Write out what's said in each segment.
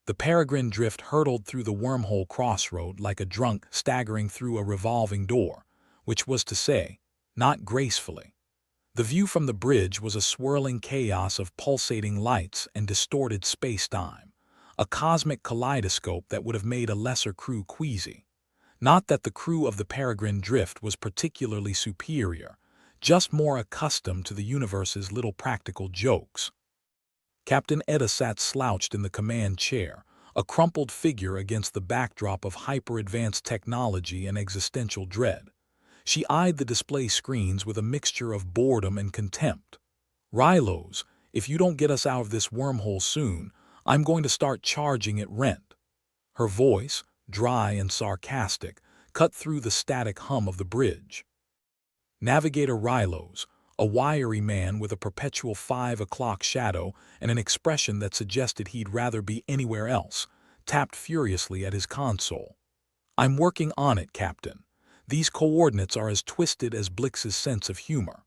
The peregrine drift hurtled through the wormhole crossroad like a drunk staggering through a revolving door, which was to say, not gracefully. The view from the bridge was a swirling chaos of pulsating lights and distorted space-time, a cosmic kaleidoscope that would have made a lesser crew queasy. Not that the crew of the peregrine drift was particularly superior, just more accustomed to the universe's little practical jokes. Captain Etta sat slouched in the command chair, a crumpled figure against the backdrop of hyper-advanced technology and existential dread. She eyed the display screens with a mixture of boredom and contempt. "Rylos, if you don't get us out of this wormhole soon, I'm going to start charging it rent." Her voice, dry and sarcastic, cut through the static hum of the bridge. Navigator Rylos, a wiry man with a perpetual 5 o'clock shadow and an expression that suggested he'd rather be anywhere else, tapped furiously at his console. "I'm working on it, Captain. These coordinates are as twisted as Blix's sense of humor."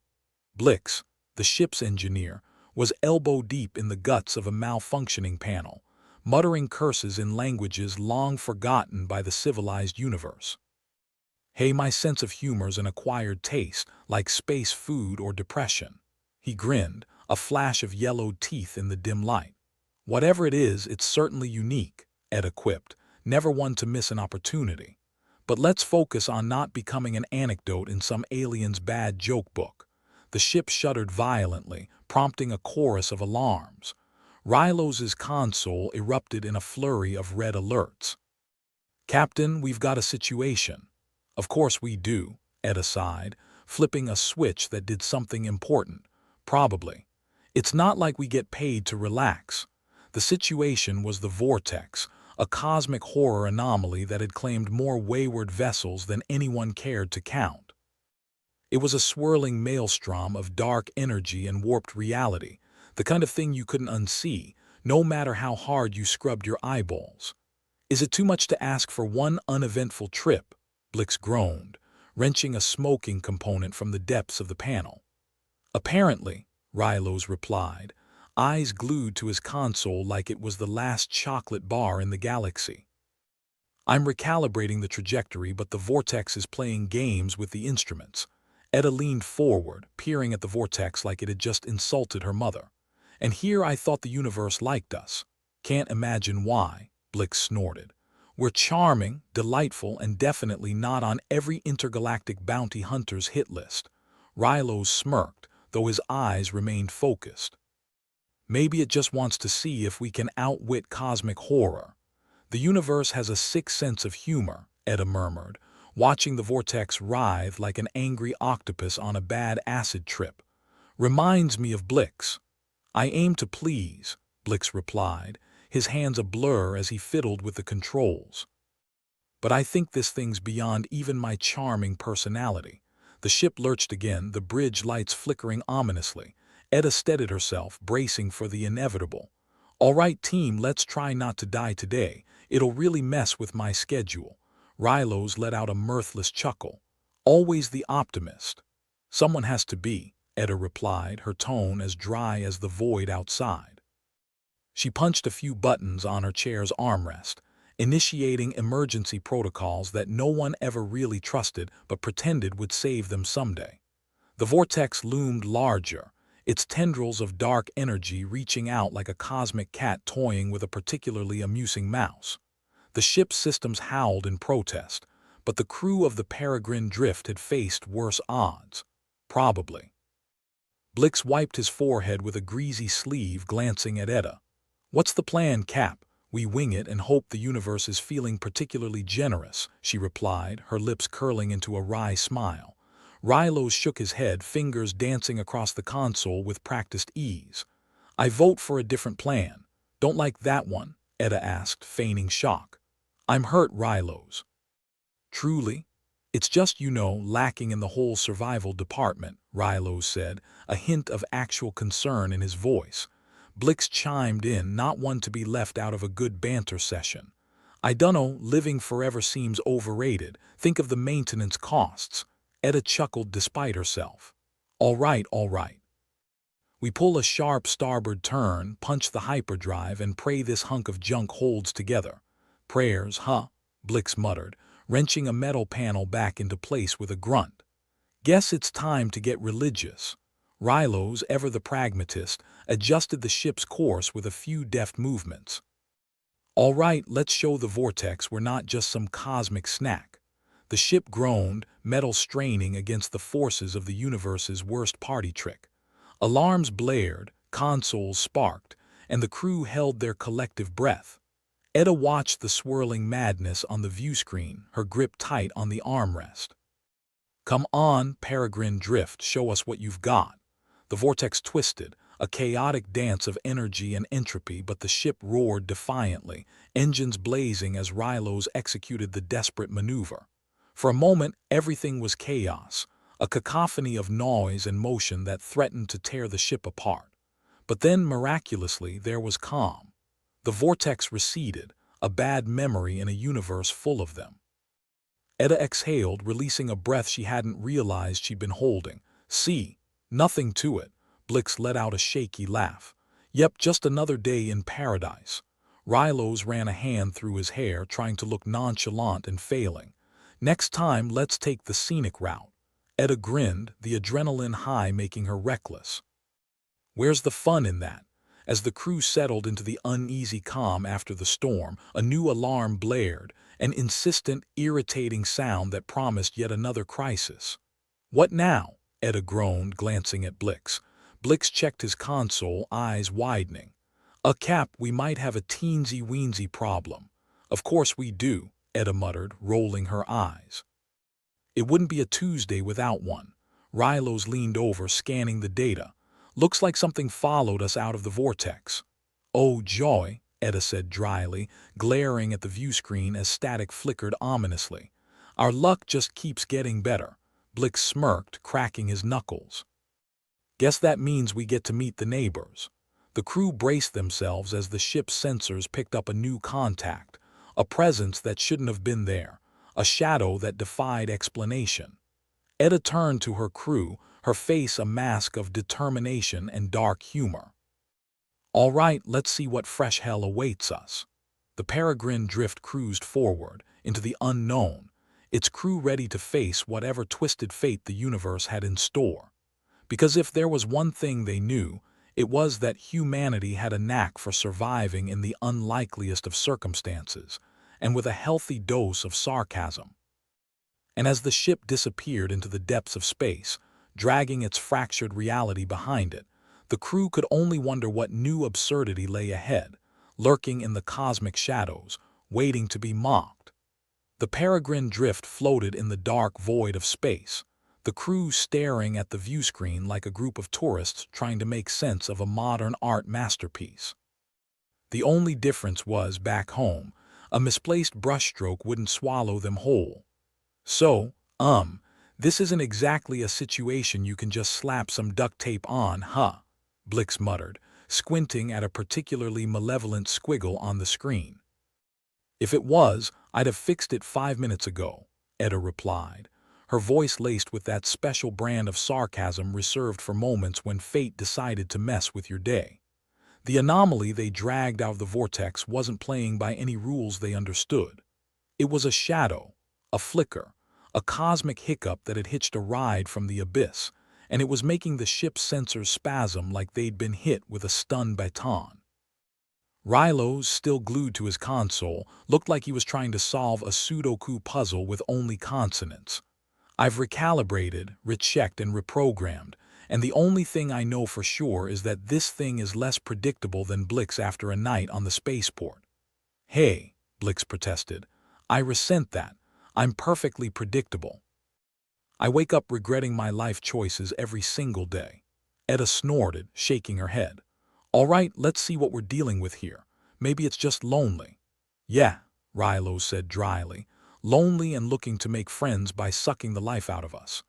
Blix, the ship's engineer, was elbow-deep in the guts of a malfunctioning panel, muttering curses in languages long forgotten by the civilized universe. "Hey, my sense of humor's an acquired taste, like space food or depression." He grinned, a flash of yellowed teeth in the dim light. "Whatever it is, it's certainly unique," Ed quipped, never one to miss an opportunity. "But let's focus on not becoming an anecdote in some alien's bad joke book." The ship shuddered violently, prompting a chorus of alarms. Rylos's console erupted in a flurry of red alerts. "Captain, we've got a situation." "Of course we do," Ed sighed, flipping a switch that did something important. "Probably. It's not like we get paid to relax." The situation was the Vortex, a cosmic horror anomaly that had claimed more wayward vessels than anyone cared to count. It was a swirling maelstrom of dark energy and warped reality, the kind of thing you couldn't unsee, no matter how hard you scrubbed your eyeballs. "Is it too much to ask for one uneventful trip?" Blix groaned, wrenching a smoking component from the depths of the panel. "Apparently," Rylos replied, eyes glued to his console like it was the last chocolate bar in the galaxy. "I'm recalibrating the trajectory, but the Vortex is playing games with the instruments." Etta leaned forward, peering at the Vortex like it had just insulted her mother. "And here I thought the universe liked us." "Can't imagine why," Blix snorted. "We're charming, delightful, and definitely not on every intergalactic bounty hunter's hit list." Rylos smirked, though his eyes remained focused. "Maybe it just wants to see if we can outwit cosmic horror." "The universe has a sick sense of humor," Etta murmured, watching the Vortex writhe like an angry octopus on a bad acid trip. "Reminds me of Blix." "I aim to please," Blix replied, his hands a blur as he fiddled with the controls. "But I think this thing's beyond even my charming personality." The ship lurched again, the bridge lights flickering ominously. Etta steadied herself, bracing for the inevitable. "All right, team, let's try not to die today. It'll really mess with my schedule." Rylos let out a mirthless chuckle. "Always the optimist." "Someone has to be," Etta replied, her tone as dry as the void outside. She punched a few buttons on her chair's armrest, initiating emergency protocols that no one ever really trusted but pretended would save them someday. The Vortex loomed larger, its tendrils of dark energy reaching out like a cosmic cat toying with a particularly amusing mouse. The ship's systems howled in protest, but the crew of the peregrine drift had faced worse odds. Probably. Blix wiped his forehead with a greasy sleeve, glancing at Etta. "What's the plan, Cap?" "We wing it and hope the universe is feeling particularly generous," she replied, her lips curling into a wry smile. Rylos shook his head, fingers dancing across the console with practiced ease. "I vote for a different plan." "Don't like that one?" Etta asked, feigning shock. "I'm hurt, Rylos." "Truly?" "It's just, lacking in the whole survival department," Rylos said, a hint of actual concern in his voice. Blix chimed in, not one to be left out of a good banter session. "I dunno, living forever seems overrated. Think of the maintenance costs." Etta chuckled despite herself. All right. We pull a sharp starboard turn, punch the hyperdrive, and pray this hunk of junk holds together. Prayers, huh? Blix muttered, wrenching a metal panel back into place with a grunt. Guess it's time to get religious. Rylos, ever the pragmatist, adjusted the ship's course with a few deft movements. All right, let's show the Vortex we're not just some cosmic snack. The ship groaned, metal straining against the forces of the universe's worst party trick. Alarms blared, consoles sparked, and the crew held their collective breath. Etta watched the swirling madness on the view screen, her grip tight on the armrest. Come on, Peregrine Drift, show us what you've got. The vortex twisted, a chaotic dance of energy and entropy, but the ship roared defiantly, engines blazing as Rylos executed the desperate maneuver. For a moment, everything was chaos, a cacophony of noise and motion that threatened to tear the ship apart. But then, miraculously, there was calm. The vortex receded, a bad memory in a universe full of them. Etta exhaled, releasing a breath she hadn't realized she'd been holding. See, nothing to it. Blix let out a shaky laugh. Yep, just another day in paradise. Rylos ran a hand through his hair, trying to look nonchalant and failing. Next time, let's take the scenic route. Etta grinned, the adrenaline high making her reckless. Where's the fun in that? As the crew settled into the uneasy calm after the storm, a new alarm blared, an insistent, irritating sound that promised yet another crisis. What now? Etta groaned, glancing at Blix. Blix checked his console, eyes widening. Cap, we might have a teensy-weensy problem. Of course we do, Etta muttered, rolling her eyes. It wouldn't be a Tuesday without one. Rylos leaned over, scanning the data. Looks like something followed us out of the vortex. Oh, joy, Etta said dryly, glaring at the view screen as static flickered ominously. Our luck just keeps getting better. Blix smirked, cracking his knuckles. Guess that means we get to meet the neighbors. The crew braced themselves as the ship's sensors picked up a new contact, a presence that shouldn't have been there, a shadow that defied explanation. Etta turned to her crew, her face a mask of determination and dark humor. All right, let's see what fresh hell awaits us. The Peregrine Drift cruised forward, into the unknown, its crew ready to face whatever twisted fate the universe had in store. Because if there was one thing they knew, it was that humanity had a knack for surviving in the unlikeliest of circumstances, and with a healthy dose of sarcasm. And as the ship disappeared into the depths of space, dragging its fractured reality behind it, the crew could only wonder what new absurdity lay ahead, lurking in the cosmic shadows, waiting to be mocked. The Peregrine Drift floated in the dark void of space, the crew staring at the view screen like a group of tourists trying to make sense of a modern art masterpiece. The only difference was, back home, a misplaced brushstroke wouldn't swallow them whole. So, this isn't exactly a situation you can just slap some duct tape on, huh? Blix muttered, squinting at a particularly malevolent squiggle on the screen. If it was, I'd have fixed it 5 minutes ago, Etta replied, her voice laced with that special brand of sarcasm reserved for moments when fate decided to mess with your day. The anomaly they dragged out of the vortex wasn't playing by any rules they understood. It was a shadow, a flicker, a cosmic hiccup that had hitched a ride from the abyss, and it was making the ship's sensors spasm like they'd been hit with a stun baton. Rylos, still glued to his console, looked like he was trying to solve a Sudoku puzzle with only consonants. I've recalibrated, rechecked, and reprogrammed, and the only thing I know for sure is that this thing is less predictable than Blix after a night on the spaceport. Hey, Blix protested. I resent that. I'm perfectly predictable. I wake up regretting my life choices every single day. Etta snorted, shaking her head. All right, let's see what we're dealing with here. Maybe it's just lonely. Yeah, Rylos said dryly. Lonely and looking to make friends by sucking the life out of us.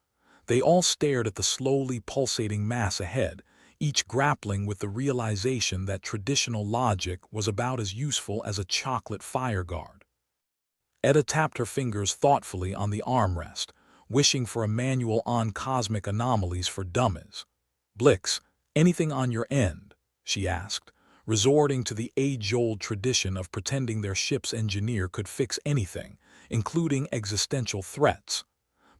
They all stared at the slowly pulsating mass ahead, each grappling with the realization that traditional logic was about as useful as a chocolate fire guard. Etta tapped her fingers thoughtfully on the armrest, wishing for a manual on cosmic anomalies for dummies. Blix, Anything on your end? She asked, resorting to the age-old tradition of pretending their ship's engineer could fix anything, including existential threats.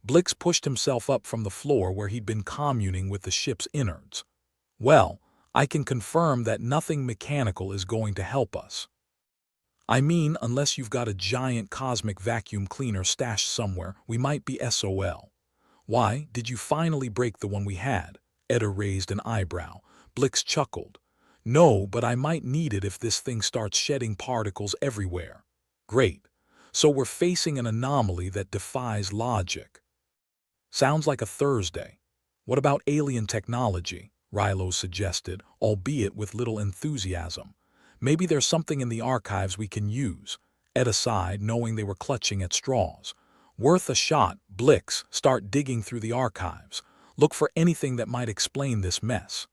Blix pushed himself up from the floor where he'd been communing with the ship's innards. Well, I can confirm that nothing mechanical is going to help us. I mean, unless you've got a giant cosmic vacuum cleaner stashed somewhere, we might be SOL. Why, did you finally break the one we had? Edda raised an eyebrow. Blix chuckled. No, but I might need it if this thing starts shedding particles everywhere. Great. So we're facing an anomaly that defies logic. Sounds like a Thursday. What about alien technology? Rilo suggested, albeit with little enthusiasm. Maybe there's something in the archives we can use. Edda sighed, knowing they were clutching at straws. Worth a shot. Blix, start digging through the archives. Look for anything that might explain this mess.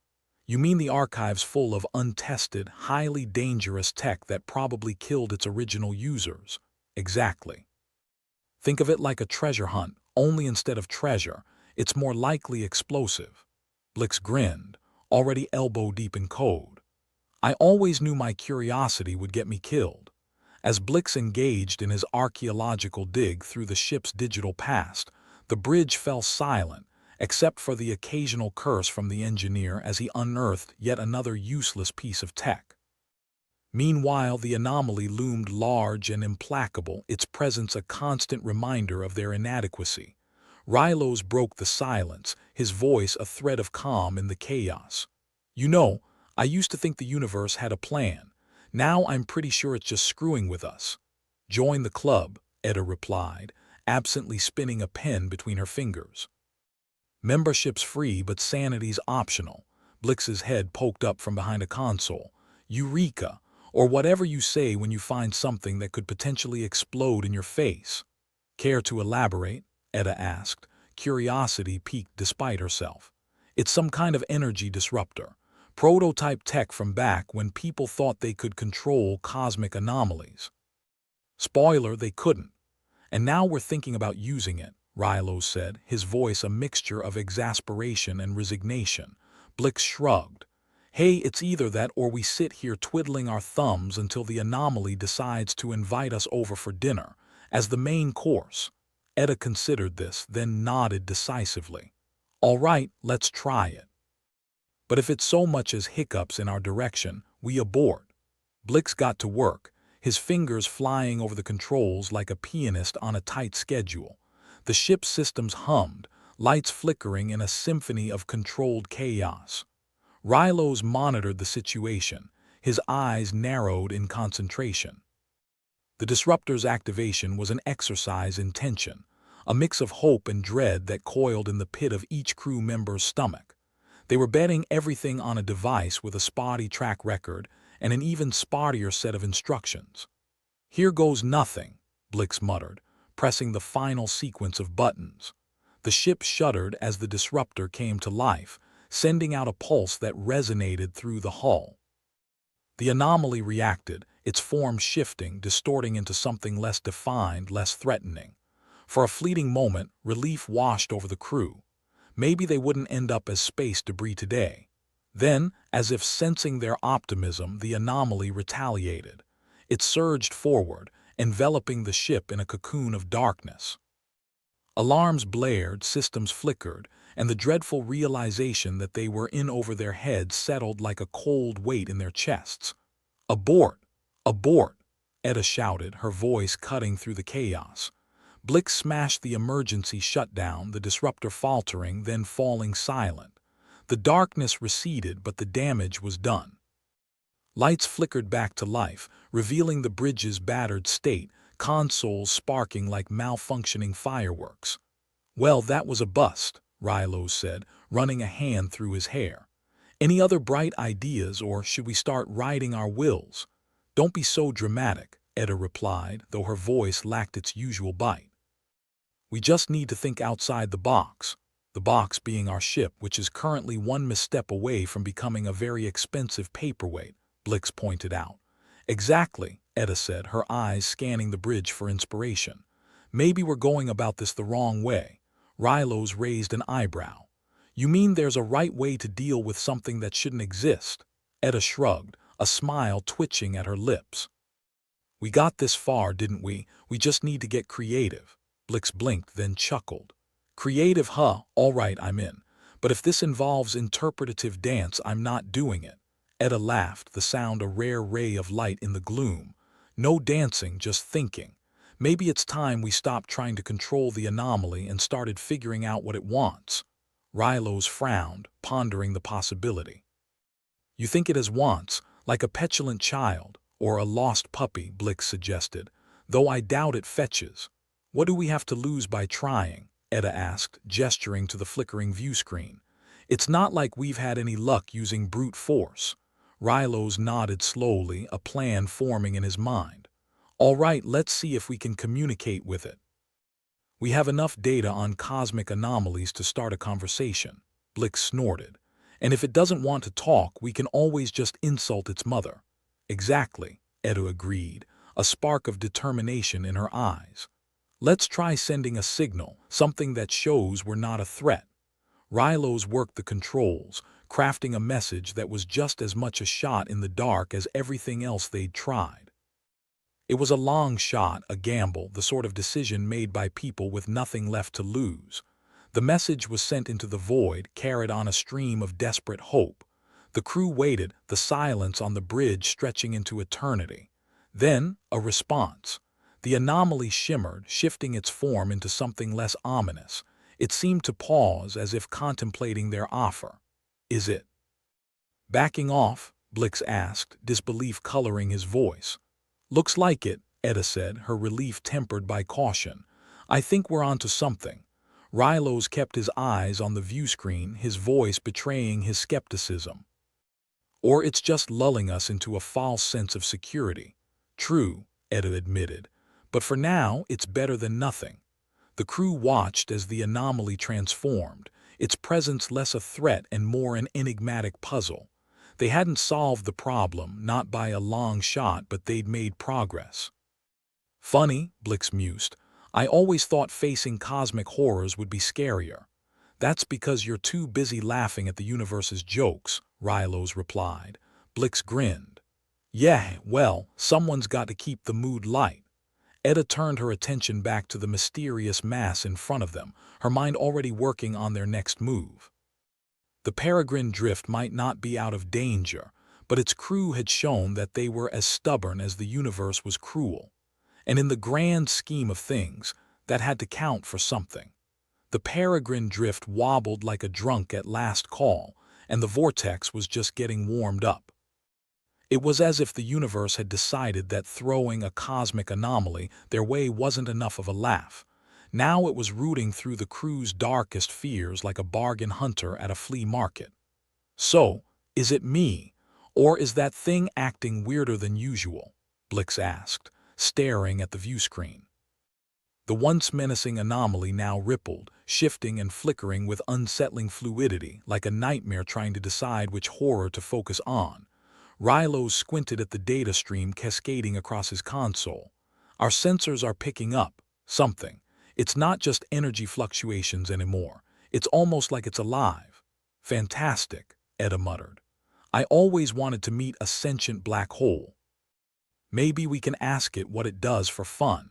You mean the archives full of untested, highly dangerous tech that probably killed its original users? Exactly. Think of it like a treasure hunt, only instead of treasure, it's more likely explosive. Blix grinned, already elbow-deep in code. I always knew my curiosity would get me killed. As Blix engaged in his archaeological dig through the ship's digital past, the bridge fell silent, except for the occasional curse from the engineer as he unearthed yet another useless piece of tech. Meanwhile, the anomaly loomed large and implacable, its presence a constant reminder of their inadequacy. Rylos broke the silence, his voice a thread of calm in the chaos. You know, I used to think the universe had a plan. Now I'm pretty sure it's just screwing with us. Join the club, Edda replied, absently spinning a pen between her fingers. Membership's free but sanity's optional. Blix's head poked up from behind a console. Eureka! Or whatever you say when you find something that could potentially explode in your face. Care to elaborate? Edda asked, curiosity piqued despite herself. It's some kind of energy disruptor. Prototype tech from back when people thought they could control cosmic anomalies. Spoiler, they couldn't. And now we're thinking about using it, Rilo said, his voice a mixture of exasperation and resignation. Blix shrugged. Hey, it's either that or we sit here twiddling our thumbs until the anomaly decides to invite us over for dinner, as the main course. Edda considered this, then nodded decisively. All right, let's try it. But if it's so much as hiccups in our direction, we abort. Blix got to work, his fingers flying over the controls like a pianist on a tight schedule. The ship's systems hummed, lights flickering in a symphony of controlled chaos. Rylos monitored the situation, his eyes narrowed in concentration. The disruptor's activation was an exercise in tension, a mix of hope and dread that coiled in the pit of each crew member's stomach. They were betting everything on a device with a spotty track record and an even spottier set of instructions. Here goes nothing, Blix muttered, pressing the final sequence of buttons. The ship shuddered as the disruptor came to life, sending out a pulse that resonated through the hull. The anomaly reacted, its form shifting, distorting into something less defined, less threatening. For a fleeting moment, relief washed over the crew. Maybe they wouldn't end up as space debris today. Then, as if sensing their optimism, the anomaly retaliated. It surged forward, enveloping the ship in a cocoon of darkness. Alarms blared, systems flickered, and the dreadful realization that they were in over their heads settled like a cold weight in their chests. Abort! Abort! Edda shouted, her voice cutting through the chaos. Blix smashed the emergency shutdown, the disruptor faltering, then falling silent. The darkness receded, but the damage was done. Lights flickered back to life, revealing the bridge's battered state, consoles sparking like malfunctioning fireworks. Well, that was a bust, Rilo said, running a hand through his hair. Any other bright ideas, or should we start riding our wills? Don't be so dramatic, Edda replied, though her voice lacked its usual bite. We just need to think outside the box being our ship, which is currently one misstep away from becoming a very expensive paperweight, Blix pointed out. Exactly, Edda said, her eyes scanning the bridge for inspiration. Maybe we're going about this the wrong way. Rylos raised an eyebrow. You mean there's a right way to deal with something that shouldn't exist? Etta shrugged, a smile twitching at her lips. We got this far, didn't we? We just need to get creative. Blix blinked, then chuckled. Creative, huh? All right, I'm in. But if this involves interpretative dance, I'm not doing it. Etta laughed, the sound a rare ray of light in the gloom. No dancing, just thinking. Maybe it's time we stopped trying to control the anomaly and started figuring out what it wants. Rylos frowned, pondering the possibility. You think it has wants, like a petulant child, or a lost puppy, Blix suggested, though I doubt it fetches. What do we have to lose by trying? Etta asked, gesturing to the flickering view screen. It's not like we've had any luck using brute force. Rylos nodded slowly, a plan forming in his mind. All right, let's see if we can communicate with it. We have enough data on cosmic anomalies to start a conversation, Blix snorted. And if it doesn't want to talk, we can always just insult its mother. Exactly, Etta agreed, a spark of determination in her eyes. Let's try sending a signal, something that shows we're not a threat. Rylos worked the controls, crafting a message that was just as much a shot in the dark as everything else they'd tried. It was a long shot, a gamble, the sort of decision made by people with nothing left to lose. The message was sent into the void, carried on a stream of desperate hope. The crew waited, the silence on the bridge stretching into eternity. Then, a response. The anomaly shimmered, shifting its form into something less ominous. It seemed to pause as if contemplating their offer. Is it backing off? Blix asked, disbelief coloring his voice. Looks like it, Etta said, her relief tempered by caution. I think we're onto something. Rylos kept his eyes on the view screen, his voice betraying his skepticism. Or it's just lulling us into a false sense of security. True, Etta admitted. But for now, it's better than nothing. The crew watched as the anomaly transformed, its presence less a threat and more an enigmatic puzzle. They hadn't solved the problem, not by a long shot, but they'd made progress. Funny, Blix mused. I always thought facing cosmic horrors would be scarier. That's because you're too busy laughing at the universe's jokes, Rylos replied. Blix grinned. Yeah, well, someone's got to keep the mood light. Etta turned her attention back to the mysterious mass in front of them, her mind already working on their next move. The peregrine drift might not be out of danger, but its crew had shown that they were as stubborn as the universe was cruel. And in the grand scheme of things, that had to count for something. The peregrine drift wobbled like a drunk at last call, and the vortex was just getting warmed up. It was as if the universe had decided that throwing a cosmic anomaly their way wasn't enough of a laugh. Now it was rooting through the crew's darkest fears like a bargain hunter at a flea market. So, is it me, or is that thing acting weirder than usual? Blix asked, staring at the view screen. The once menacing anomaly now rippled, shifting and flickering with unsettling fluidity, like a nightmare trying to decide which horror to focus on. Rylos squinted at the data stream cascading across his console. Our sensors are picking up something. It's not just energy fluctuations anymore. It's almost like it's alive. Fantastic, Etta muttered. I always wanted to meet a sentient black hole. Maybe we can ask it what it does for fun.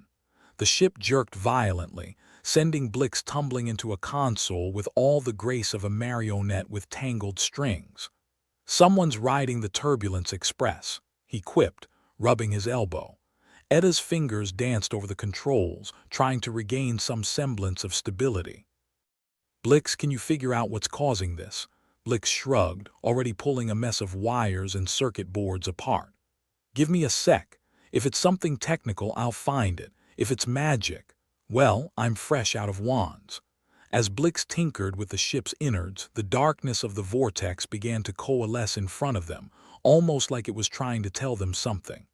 The ship jerked violently, sending Blix tumbling into a console with all the grace of a marionette with tangled strings. Someone's riding the Turbulence Express, he quipped, rubbing his elbow. Etta's fingers danced over the controls, trying to regain some semblance of stability. Blix, can you figure out what's causing this? Blix shrugged, already pulling a mess of wires and circuit boards apart. Give me a sec. If it's something technical, I'll find it. If it's magic, well, I'm fresh out of wands. As Blix tinkered with the ship's innards, the darkness of the vortex began to coalesce in front of them, almost like it was trying to tell them something.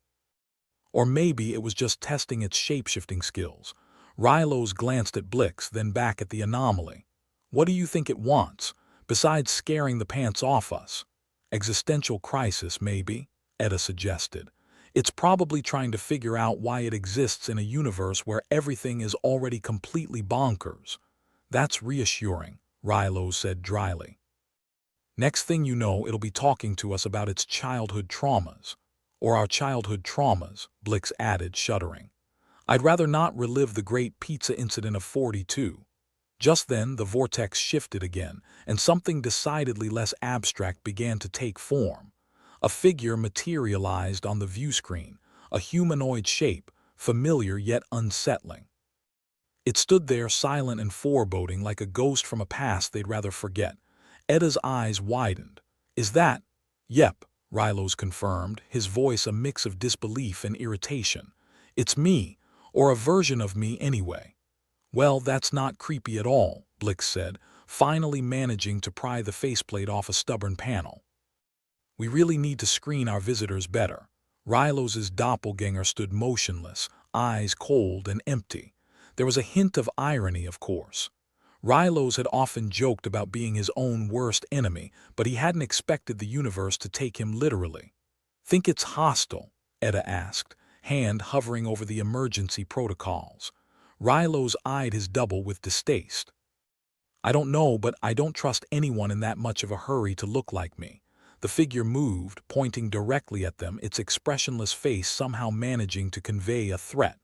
Or maybe it was just testing its shape-shifting skills. Rylos glanced at Blix, then back at the anomaly. What do you think it wants, besides scaring the pants off us? Existential crisis, maybe, Etta suggested. It's probably trying to figure out why it exists in a universe where everything is already completely bonkers. That's reassuring, Rilo said dryly. Next thing you know, it'll be talking to us about its childhood traumas. Or our childhood traumas, Blix added, shuddering. I'd rather not relive the great pizza incident of 42. Just then, the vortex shifted again, and something decidedly less abstract began to take form. A figure materialized on the view screen, a humanoid shape, familiar yet unsettling. It stood there silent and foreboding like a ghost from a past they'd rather forget. Edda's eyes widened. Is that? Yep, Rylos confirmed, his voice a mix of disbelief and irritation. It's me, or a version of me anyway. Well, that's not creepy at all, Blix said, finally managing to pry the faceplate off a stubborn panel. We really need to screen our visitors better. Rylos's doppelganger stood motionless, eyes cold and empty. There was a hint of irony, of course. Rylos had often joked about being his own worst enemy, but he hadn't expected the universe to take him literally. Think it's hostile? Edda asked, hand hovering over the emergency protocols. Rylos eyed his double with distaste. I don't know, but I don't trust anyone in that much of a hurry to look like me. The figure moved, pointing directly at them, its expressionless face somehow managing to convey a threat.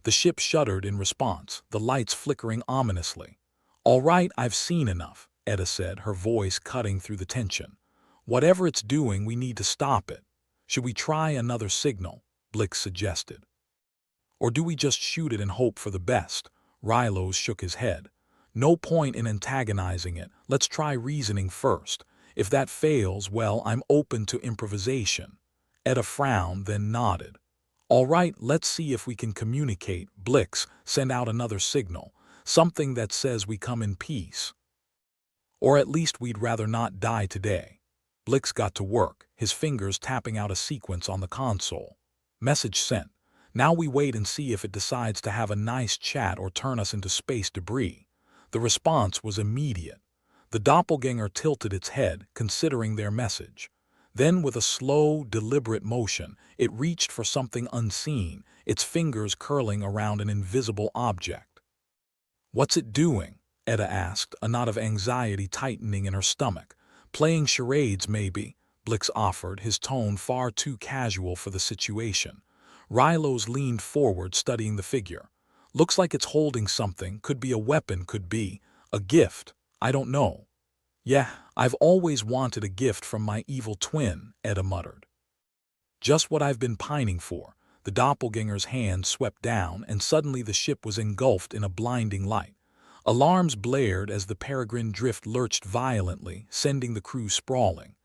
The ship shuddered in response, the lights flickering ominously. All right, I've seen enough, Edda said, her voice cutting through the tension. Whatever it's doing, we need to stop it. Should we try another signal? Blix suggested. Or do we just shoot it and hope for the best? Rylos shook his head. No point in antagonizing it. Let's try reasoning first. If that fails, well, I'm open to improvisation. Edda frowned, then nodded. All right, let's see if we can communicate. Blix, send out another signal. Something that says we come in peace. Or at least we'd rather not die today. Blix got to work, his fingers tapping out a sequence on the console. Message sent. Now we wait and see if it decides to have a nice chat or turn us into space debris. The response was immediate. The doppelganger tilted its head, considering their message. Then, with a slow, deliberate motion, it reached for something unseen, its fingers curling around an invisible object. What's it doing? Edda asked, a knot of anxiety tightening in her stomach. Playing charades, maybe, Blix offered, his tone far too casual for the situation. Rylos leaned forward, studying the figure. Looks like it's holding something, could be a weapon, could be a gift. I don't know. Yeah, I've always wanted a gift from my evil twin, Edda muttered. Just what I've been pining for. The doppelganger's hand swept down, and suddenly the ship was engulfed in a blinding light. Alarms blared as the peregrine drift lurched violently, sending the crew sprawling.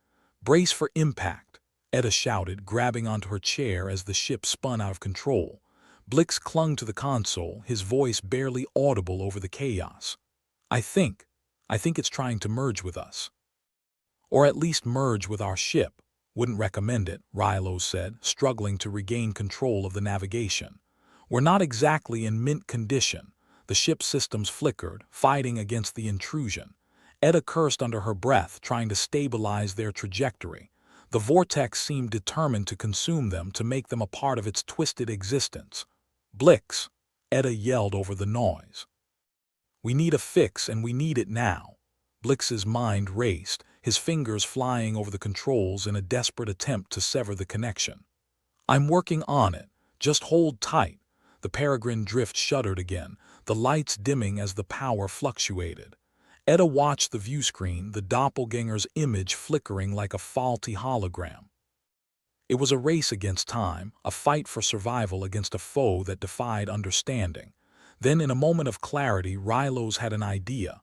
Brace for impact, Edda shouted, grabbing onto her chair as the ship spun out of control. Blix clung to the console, his voice barely audible over the chaos. I think it's trying to merge with us. Or at least merge with our ship. Wouldn't recommend it, Rylos said, struggling to regain control of the navigation. We're not exactly in mint condition. The ship's systems flickered, fighting against the intrusion. Edda cursed under her breath, trying to stabilize their trajectory. The vortex seemed determined to consume them, to make them a part of its twisted existence. Blix, Edda yelled over the noise. We need a fix, and we need it now. Blix's mind raced, his fingers flying over the controls in a desperate attempt to sever the connection. I'm working on it. Just hold tight. The peregrine drift shuddered again, the lights dimming as the power fluctuated. Edda watched the view screen, the doppelganger's image flickering like a faulty hologram. It was a race against time, a fight for survival against a foe that defied understanding. Then, in a moment of clarity, Rylos had an idea.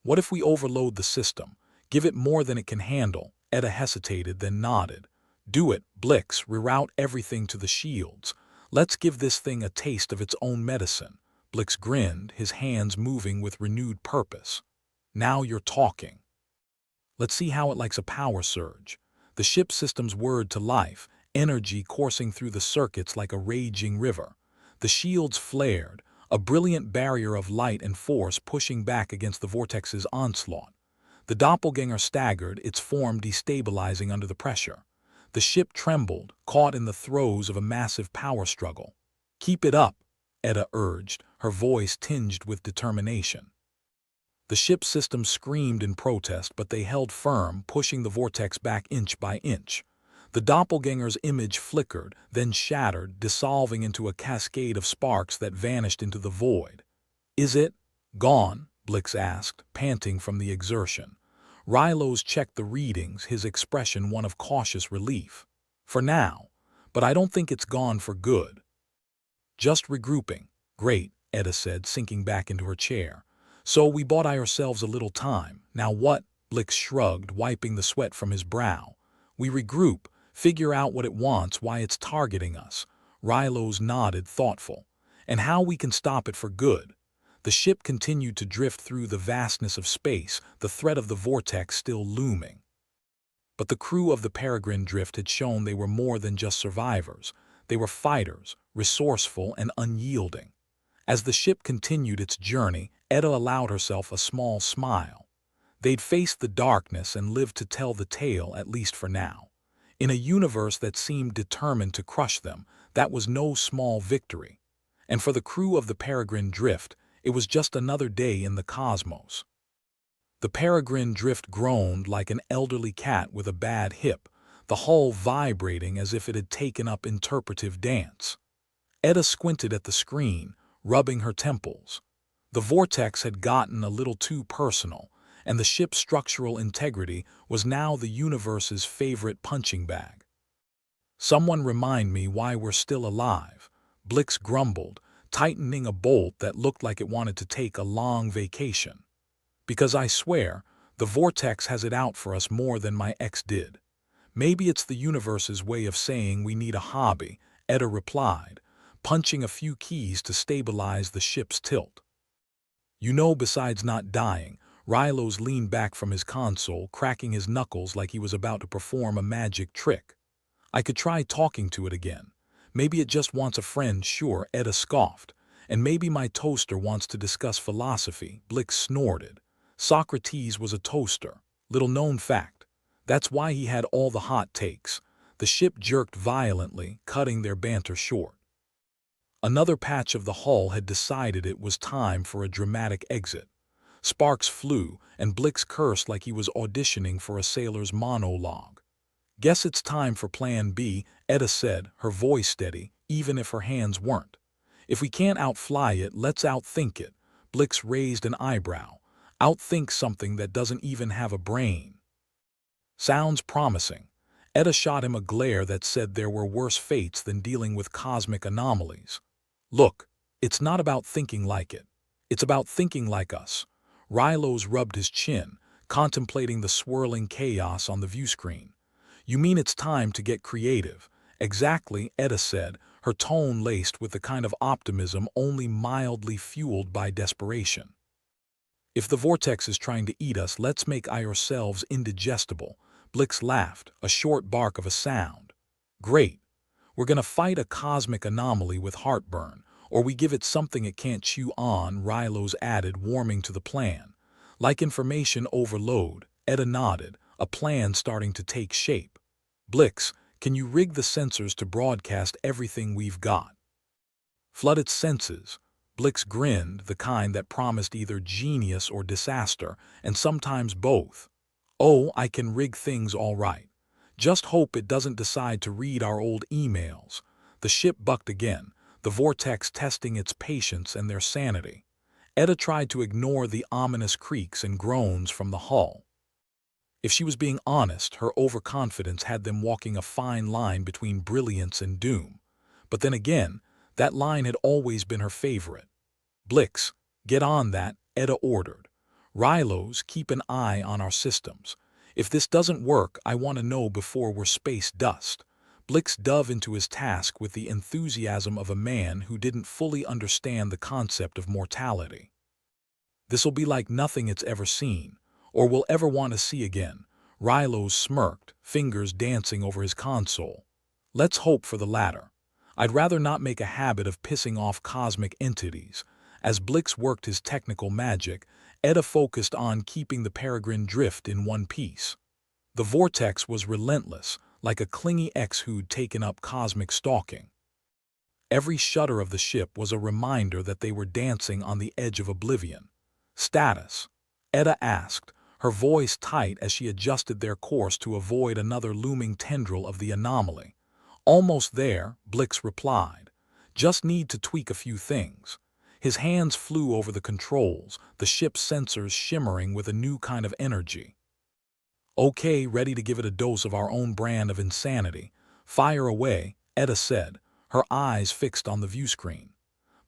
What if we overload the system? Give it more than it can handle? Edda hesitated, then nodded. Do it, Blix, reroute everything to the shields. Let's give this thing a taste of its own medicine. Blix grinned, his hands moving with renewed purpose. Now you're talking. Let's see how it likes a power surge. The ship system's whirred to life, energy coursing through the circuits like a raging river. The shields flared, a brilliant barrier of light and force pushing back against the vortex's onslaught. The doppelganger staggered, its form destabilizing under the pressure. The ship trembled, caught in the throes of a massive power struggle. Keep it up, Edda urged, her voice tinged with determination. The ship's system screamed in protest, but they held firm, pushing the vortex back inch by inch. The doppelganger's image flickered, then shattered, dissolving into a cascade of sparks that vanished into the void. "Is it gone?" Blix asked, panting from the exertion. Rylos checked the readings, his expression one of cautious relief. "For now, but I don't think it's gone for good." "Just regrouping." "Great," Etta said, sinking back into her chair. "So we bought ourselves a little time. Now what?" Blix shrugged, wiping the sweat from his brow. "We regroup, figure out what it wants, why it's targeting us." Rylos nodded, thoughtful. "And how we can stop it for good." The ship continued to drift through the vastness of space, the threat of the vortex still looming. But the crew of the Peregrine Drift had shown they were more than just survivors. They were fighters, resourceful and unyielding. As the ship continued its journey, Etta allowed herself a small smile. They'd faced the darkness and lived to tell the tale, at least for now. In a universe that seemed determined to crush them, that was no small victory. And for the crew of the Peregrine Drift, it was just another day in the cosmos. The Peregrine Drift groaned like an elderly cat with a bad hip, the hull vibrating as if it had taken up interpretive dance. Etta squinted at the screen, rubbing her temples. The vortex had gotten a little too personal, and the ship's structural integrity was now the universe's favorite punching bag. "Someone remind me why we're still alive," Blix grumbled, tightening a bolt that looked like it wanted to take a long vacation. "Because I swear, the vortex has it out for us more than my ex did." "Maybe it's the universe's way of saying we need a hobby," Etta replied, punching a few keys to stabilize the ship's tilt. "You know, besides not dying," Rylos leaned back from his console, cracking his knuckles like he was about to perform a magic trick. "I could try talking to it again. Maybe it just wants a friend." "Sure," Etta scoffed. "And maybe my toaster wants to discuss philosophy," Blix snorted. Socrates was a toaster. Little-known fact. That's why he had all the hot takes. The ship jerked violently, cutting their banter short. Another patch of the hull had decided it was time for a dramatic exit. Sparks flew, and Blix cursed like he was auditioning for a sailor's monologue. "Guess it's time for Plan B," Etta said, her voice steady, even if her hands weren't. "If we can't outfly it, let's outthink it." Blix raised an eyebrow. "Outthink something that doesn't even have a brain." "Sounds promising." Etta shot him a glare that said there were worse fates than dealing with cosmic anomalies. "Look, it's not about thinking like it. It's about thinking like us." Rylos rubbed his chin, contemplating the swirling chaos on the viewscreen. "You mean it's time to get creative?" "Exactly," Etta said, her tone laced with the kind of optimism only mildly fueled by desperation. "If the vortex is trying to eat us, let's make ourselves indigestible." Blix laughed, a short bark of a sound. "Great. We're gonna fight a cosmic anomaly with heartburn, or we give it something it can't chew on," Rylos added, warming to the plan. "Like information overload," Etta nodded, a plan starting to take shape. "Blix, can you rig the sensors to broadcast everything we've got?" "Flood its senses." Blix grinned, the kind that promised either genius or disaster, and sometimes both. "Oh, I can rig things all right. Just hope it doesn't decide to read our old emails." The ship bucked again, the vortex testing its patience and their sanity. Etta tried to ignore the ominous creaks and groans from the hull. If she was being honest, her overconfidence had them walking a fine line between brilliance and doom. But then again, that line had always been her favorite. "Blix, get on that," Etta ordered. "Rylos, keep an eye on our systems. If this doesn't work, I want to know before we're space dust." Blix dove into his task with the enthusiasm of a man who didn't fully understand the concept of mortality. "This'll be like nothing it's ever seen, or will ever want to see again." Rylos smirked, fingers dancing over his console. "Let's hope for the latter. I'd rather not make a habit of pissing off cosmic entities." As Blix worked his technical magic, Etta focused on keeping the Peregrine Drift in one piece. The vortex was relentless, like a clingy ex who'd taken up cosmic stalking. Every shudder of the ship was a reminder that they were dancing on the edge of oblivion. "Status." Etta asked, her voice tight as she adjusted their course to avoid another looming tendril of the anomaly. Almost there, Blix replied. Just need to tweak a few things. His hands flew over the controls, the ship's sensors shimmering with a new kind of energy. Okay, ready to give it a dose of our own brand of insanity. Fire away, Etta said, her eyes fixed on the viewscreen.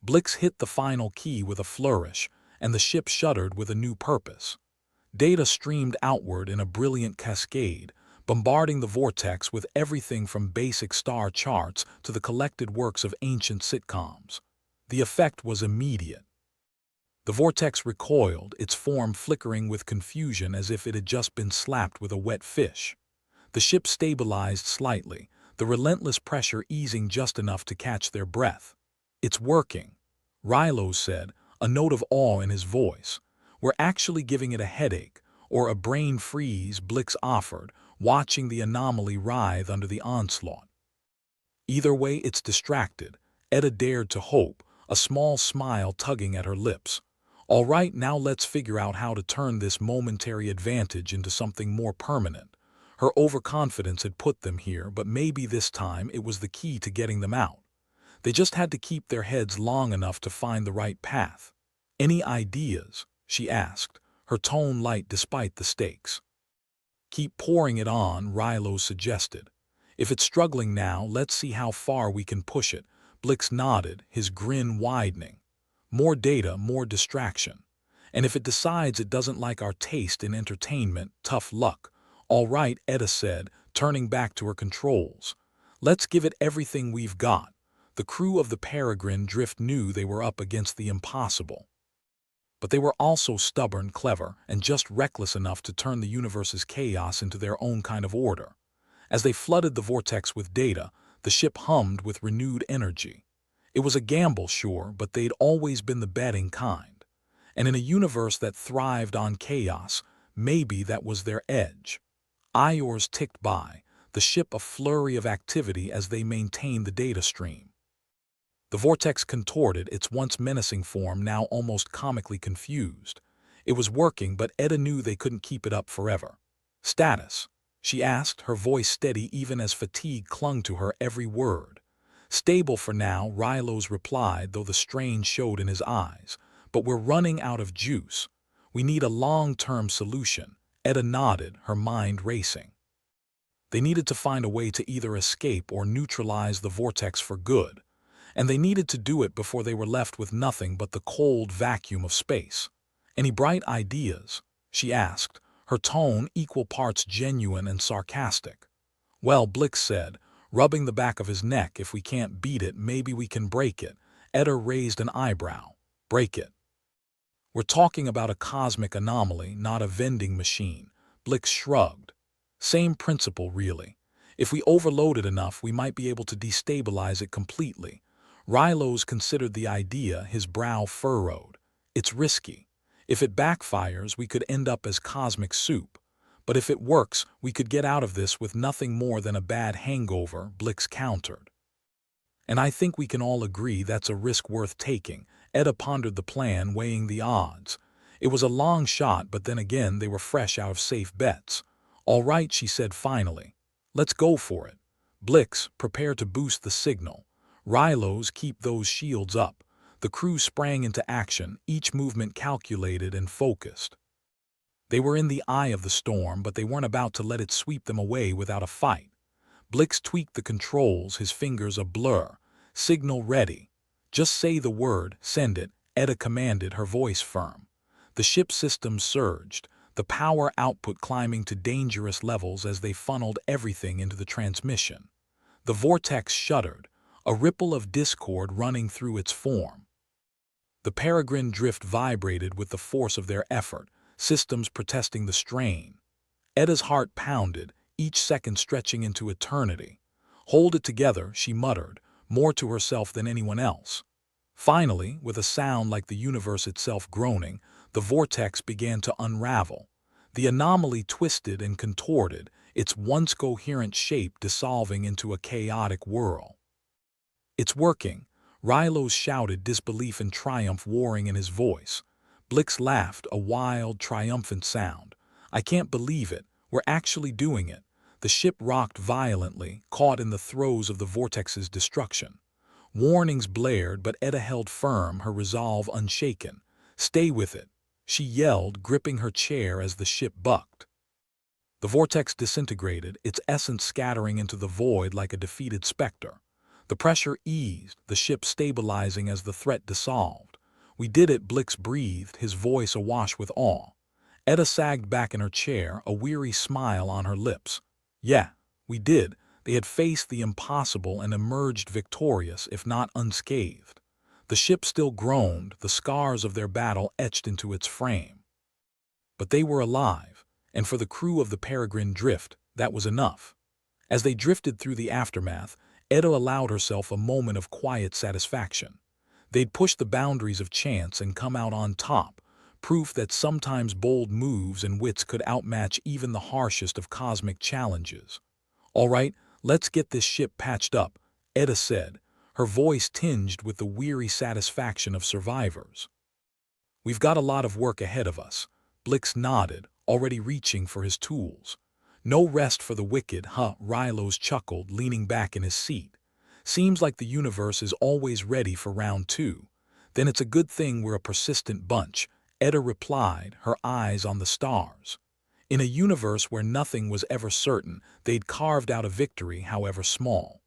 Blix hit the final key with a flourish, and the ship shuddered with a new purpose. Data streamed outward in a brilliant cascade, bombarding the Vortex with everything from basic star charts to the collected works of ancient sitcoms. The effect was immediate. The Vortex recoiled, its form flickering with confusion as if it had just been slapped with a wet fish. The ship stabilized slightly, the relentless pressure easing just enough to catch their breath. It's working, Rilo said, a note of awe in his voice. We're actually giving it a headache, or a brain freeze, Blix offered, watching the anomaly writhe under the onslaught. Either way, it's distracted, Etta dared to hope, a small smile tugging at her lips. All right, now let's figure out how to turn this momentary advantage into something more permanent. Her overconfidence had put them here, but maybe this time it was the key to getting them out. They just had to keep their heads long enough to find the right path. Any ideas? She asked, her tone light despite the stakes. Keep pouring it on, Rilo suggested. If it's struggling now, let's see how far we can push it. Blix nodded, his grin widening. More data, more distraction. And if it decides it doesn't like our taste in entertainment, tough luck. All right, Etta said, turning back to her controls. Let's give it everything we've got. The crew of the Peregrine Drift knew they were up against the impossible. But they were also stubborn, clever, and just reckless enough to turn the universe's chaos into their own kind of order. As they flooded the Vortex with data, the ship hummed with renewed energy. It was a gamble, sure, but they'd always been the betting kind. And in a universe that thrived on chaos, maybe that was their edge. Hours ticked by, the ship a flurry of activity as they maintained the data stream. The Vortex contorted, its once menacing form now almost comically confused. It was working, but Etta knew they couldn't keep it up forever. Status? She asked, her voice steady even as fatigue clung to her every word. Stable for now, Rilo's replied, though the strain showed in his eyes. But we're running out of juice. We need a long-term solution. Etta nodded, her mind racing. They needed to find a way to either escape or neutralize the Vortex for good. And they needed to do it before they were left with nothing but the cold vacuum of space. Any bright ideas? She asked, her tone equal parts genuine and sarcastic. Well, Blix said, rubbing the back of his neck, if we can't beat it, maybe we can break it. Etta raised an eyebrow. Break it. We're talking about a cosmic anomaly, not a vending machine. Blix shrugged. Same principle, really. If we overload it enough, we might be able to destabilize it completely. Rilos considered the idea, his brow furrowed. It's risky. If it backfires, we could end up as cosmic soup. But if it works, we could get out of this with nothing more than a bad hangover, Blix countered. And I think we can all agree that's a risk worth taking. Etta pondered the plan, weighing the odds. It was a long shot, but then again they were fresh out of safe bets. All right, she said finally. Let's go for it. Blix, prepare to boost the signal. Rilos, keep those shields up. The crew sprang into action, each movement calculated and focused. They were in the eye of the storm, but they weren't about to let it sweep them away without a fight. Blix tweaked the controls, his fingers a blur. Signal ready. Just say the word, send it, Etta commanded, her voice firm. The ship systems surged, the power output climbing to dangerous levels as they funneled everything into the transmission. The Vortex shuddered, a ripple of discord running through its form. The Peregrine Drift vibrated with the force of their effort, systems protesting the strain. Etta's heart pounded, each second stretching into eternity. Hold it together, she muttered, more to herself than anyone else. Finally, with a sound like the universe itself groaning, the Vortex began to unravel. The anomaly twisted and contorted, its once coherent shape dissolving into a chaotic whirl. It's working, Rilos shouted, disbelief and triumph warring in his voice. Blix laughed, a wild, triumphant sound. I can't believe it. We're actually doing it. The ship rocked violently, caught in the throes of the Vortex's destruction. Warnings blared, but Etta held firm, her resolve unshaken. Stay with it, she yelled, gripping her chair as the ship bucked. The vortex disintegrated, its essence scattering into the void like a defeated specter. The pressure eased, the ship stabilizing as the threat dissolved. We did it, Blix breathed, his voice awash with awe. Etta sagged back in her chair, a weary smile on her lips. Yeah, we did. They had faced the impossible and emerged victorious, if not unscathed. The ship still groaned, the scars of their battle etched into its frame. But they were alive, and for the crew of the Peregrine Drift, that was enough. As they drifted through the aftermath, Etta allowed herself a moment of quiet satisfaction. They'd pushed the boundaries of chance and come out on top, proof that sometimes bold moves and wits could outmatch even the harshest of cosmic challenges. All right, let's get this ship patched up, Etta said, her voice tinged with the weary satisfaction of survivors. We've got a lot of work ahead of us. Blix nodded, already reaching for his tools. No rest for the wicked, huh? Rylos chuckled, leaning back in his seat. Seems like the universe is always ready for round two. Then it's a good thing we're a persistent bunch, Etta replied, her eyes on the stars. In a universe where nothing was ever certain, they'd carved out a victory, however small.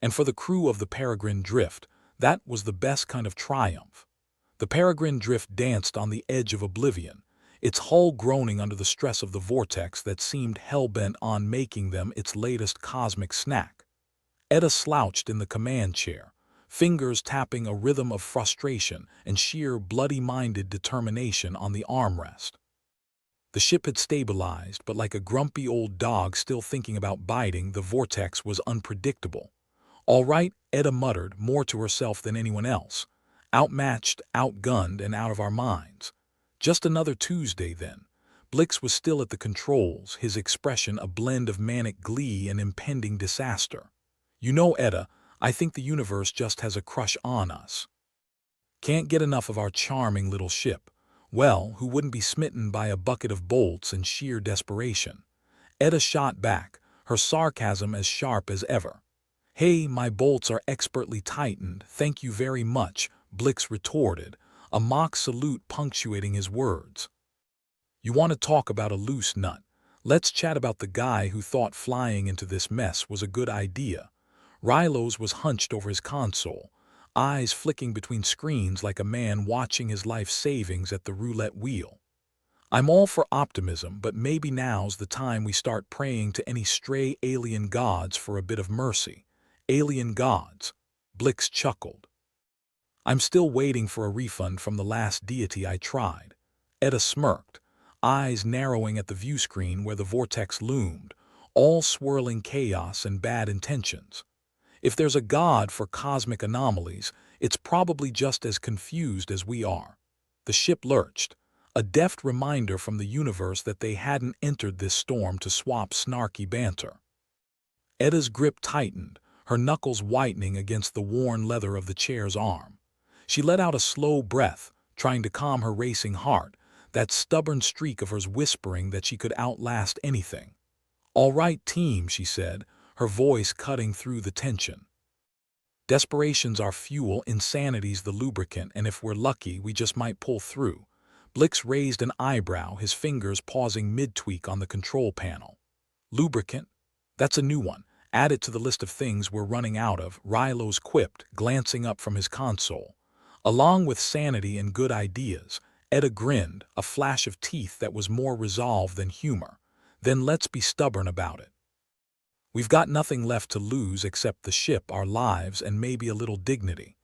And for the crew of the Peregrine Drift, that was the best kind of triumph. The Peregrine Drift danced on the edge of oblivion, its hull groaning under the stress of the vortex that seemed hell-bent on making them its latest cosmic snack. Etta slouched in the command chair, fingers tapping a rhythm of frustration and sheer bloody-minded determination on the armrest. The ship had stabilized, but like a grumpy old dog still thinking about biting, the vortex was unpredictable. All right, Etta muttered, more to herself than anyone else. Outmatched, outgunned, and out of our minds. Just another Tuesday, then. Blix was still at the controls, his expression a blend of manic glee and impending disaster. You know, Etta, I think the universe just has a crush on us. Can't get enough of our charming little ship. Well, who wouldn't be smitten by a bucket of bolts and sheer desperation? Etta shot back, her sarcasm as sharp as ever. Hey, my bolts are expertly tightened, thank you very much, Blix retorted, a mock salute punctuating his words. You want to talk about a loose nut? Let's chat about the guy who thought flying into this mess was a good idea. Rylos was hunched over his console, eyes flicking between screens like a man watching his life savings at the roulette wheel. I'm all for optimism, but maybe now's the time we start praying to any stray alien gods for a bit of mercy. Alien gods, Blix chuckled. I'm still waiting for a refund from the last deity I tried. Etta smirked, eyes narrowing at the view screen where the vortex loomed, all swirling chaos and bad intentions. If there's a god for cosmic anomalies, it's probably just as confused as we are. The ship lurched, a deft reminder from the universe that they hadn't entered this storm to swap snarky banter. Etta's grip tightened, her knuckles whitening against the worn leather of the chair's arm. She let out a slow breath, trying to calm her racing heart, that stubborn streak of hers whispering that she could outlast anything. All right, team, she said, her voice cutting through the tension. Desperation's our fuel, insanity's the lubricant, and if we're lucky, we just might pull through. Blix raised an eyebrow, his fingers pausing mid-tweak on the control panel. Lubricant? That's a new one. Add it to the list of things we're running out of, Rylos quipped, glancing up from his console. Along with sanity and good ideas, Etta grinned, a flash of teeth that was more resolve than humor. Then let's be stubborn about it. We've got nothing left to lose except the ship, our lives, and maybe a little dignity.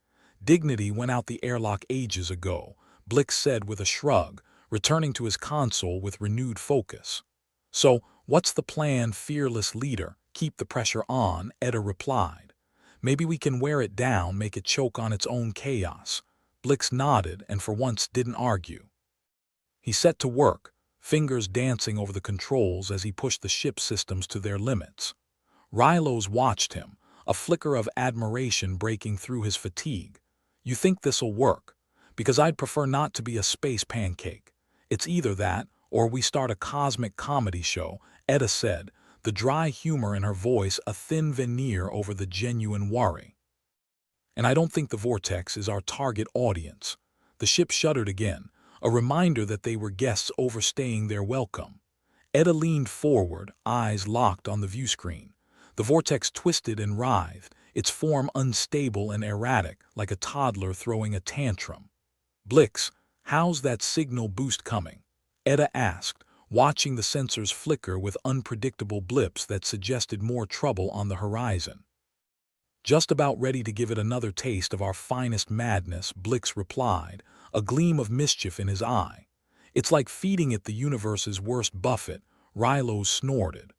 Dignity went out the airlock ages ago, Blix said with a shrug, returning to his console with renewed focus. So, what's the plan, fearless leader? Keep the pressure on, Etta replied. Maybe we can wear it down, make it choke on its own chaos. Blix nodded and for once didn't argue. He set to work, fingers dancing over the controls as he pushed the ship systems to their limits. Rylos watched him, a flicker of admiration breaking through his fatigue. You think this'll work? Because I'd prefer not to be a space pancake. It's either that, or we start a cosmic comedy show, Etta said, the dry humor in her voice a thin veneer over the genuine worry. And I don't think the Vortex is our target audience. The ship shuddered again, a reminder that they were guests overstaying their welcome. Etta leaned forward, eyes locked on the viewscreen. The Vortex twisted and writhed, its form unstable and erratic, like a toddler throwing a tantrum. Blix, how's that signal boost coming? Etta asked, watching the sensors flicker with unpredictable blips that suggested more trouble on the horizon. Just about ready to give it another taste of our finest madness, Blix replied, a gleam of mischief in his eye. It's like feeding it the universe's worst buffet, Rilo snorted.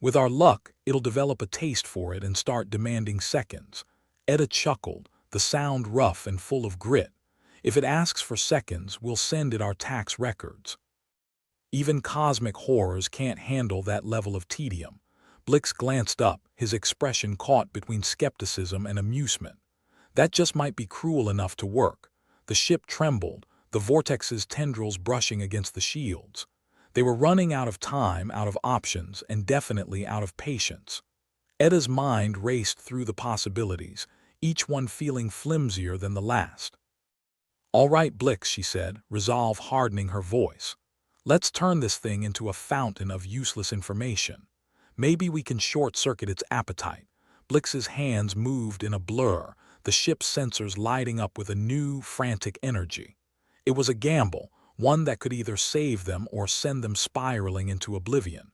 With our luck, it'll develop a taste for it and start demanding seconds. Etta chuckled, the sound rough and full of grit. If it asks for seconds, we'll send it our tax records. Even cosmic horrors can't handle that level of tedium. Blix glanced up, his expression caught between skepticism and amusement. That just might be cruel enough to work. The ship trembled, the Vortex's tendrils brushing against the shields. They were running out of time, out of options, and definitely out of patience. Etta's mind raced through the possibilities, each one feeling flimsier than the last. All right, Blix, she said, resolve hardening her voice. Let's turn this thing into a fountain of useless information. Maybe we can short-circuit its appetite. Blix's hands moved in a blur, the ship's sensors lighting up with a new, frantic energy. It was a gamble, one that could either save them or send them spiraling into oblivion.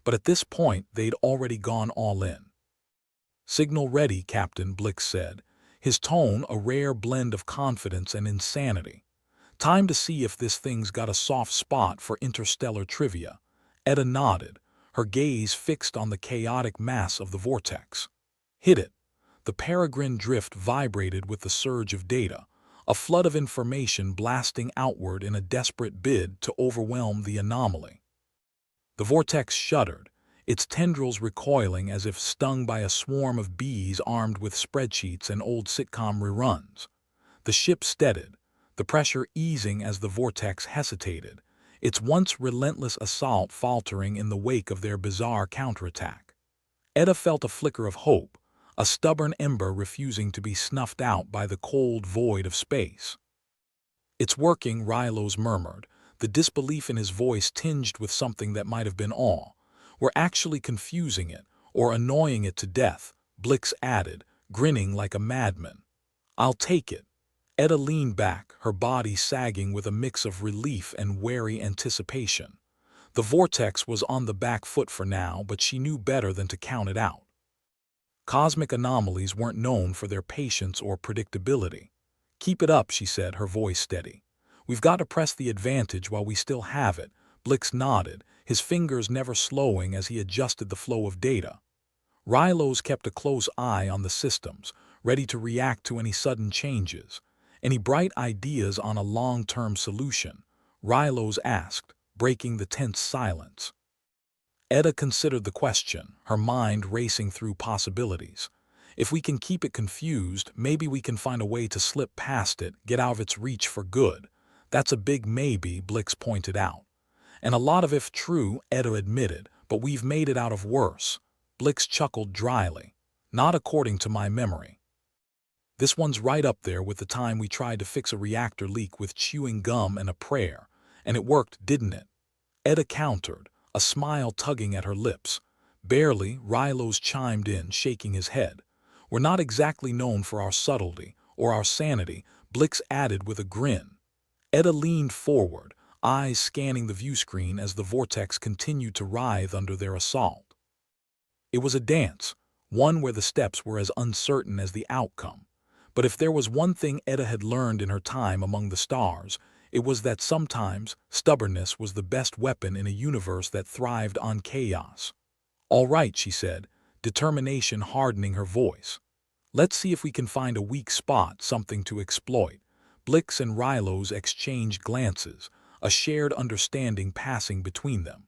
But at this point, they'd already gone all in. Signal ready, Captain, Blix said, his tone a rare blend of confidence and insanity. Time to see if this thing's got a soft spot for interstellar trivia. Etta nodded, her gaze fixed on the chaotic mass of the Vortex. Hit it. The peregrine drift vibrated with the surge of data, a flood of information blasting outward in a desperate bid to overwhelm the anomaly. The Vortex shuddered, its tendrils recoiling as if stung by a swarm of bees armed with spreadsheets and old sitcom reruns. The ship steadied, the pressure easing as the Vortex hesitated, its once relentless assault faltering in the wake of their bizarre counterattack. Etta felt a flicker of hope, a stubborn ember refusing to be snuffed out by the cold void of space. It's working, Rylos murmured, the disbelief in his voice tinged with something that might have been awe. We're actually confusing it, or annoying it to death, Blix added, grinning like a madman. I'll take it. Etta leaned back, her body sagging with a mix of relief and wary anticipation. The Vortex was on the back foot for now, but she knew better than to count it out. Cosmic anomalies weren't known for their patience or predictability. Keep it up, she said, her voice steady. We've got to press the advantage while we still have it. Blix nodded, his fingers never slowing as he adjusted the flow of data. Rylos kept a close eye on the systems, ready to react to any sudden changes. Any bright ideas on a long-term solution? Rylos asked, breaking the tense silence. Etta considered the question, her mind racing through possibilities. If we can keep it confused, maybe we can find a way to slip past it, get out of its reach for good. That's a big maybe, Blix pointed out. And a lot of if true, Etta admitted, but we've made it out of worse. Blix chuckled dryly. Not according to my memory. This one's right up there with the time we tried to fix a reactor leak with chewing gum and a prayer. And it worked, didn't it? Etta countered, a smile tugging at her lips. Barely, Rylos chimed in, shaking his head. We're not exactly known for our subtlety, or our sanity, Blix added with a grin. Etta leaned forward, eyes scanning the viewscreen as the Vortex continued to writhe under their assault. It was a dance, one where the steps were as uncertain as the outcome. But if there was one thing Etta had learned in her time among the stars, it was that sometimes stubbornness was the best weapon in a universe that thrived on chaos. All right, she said, determination hardening her voice. Let's see if we can find a weak spot, something to exploit. Blix and Rylos exchanged glances, a shared understanding passing between them.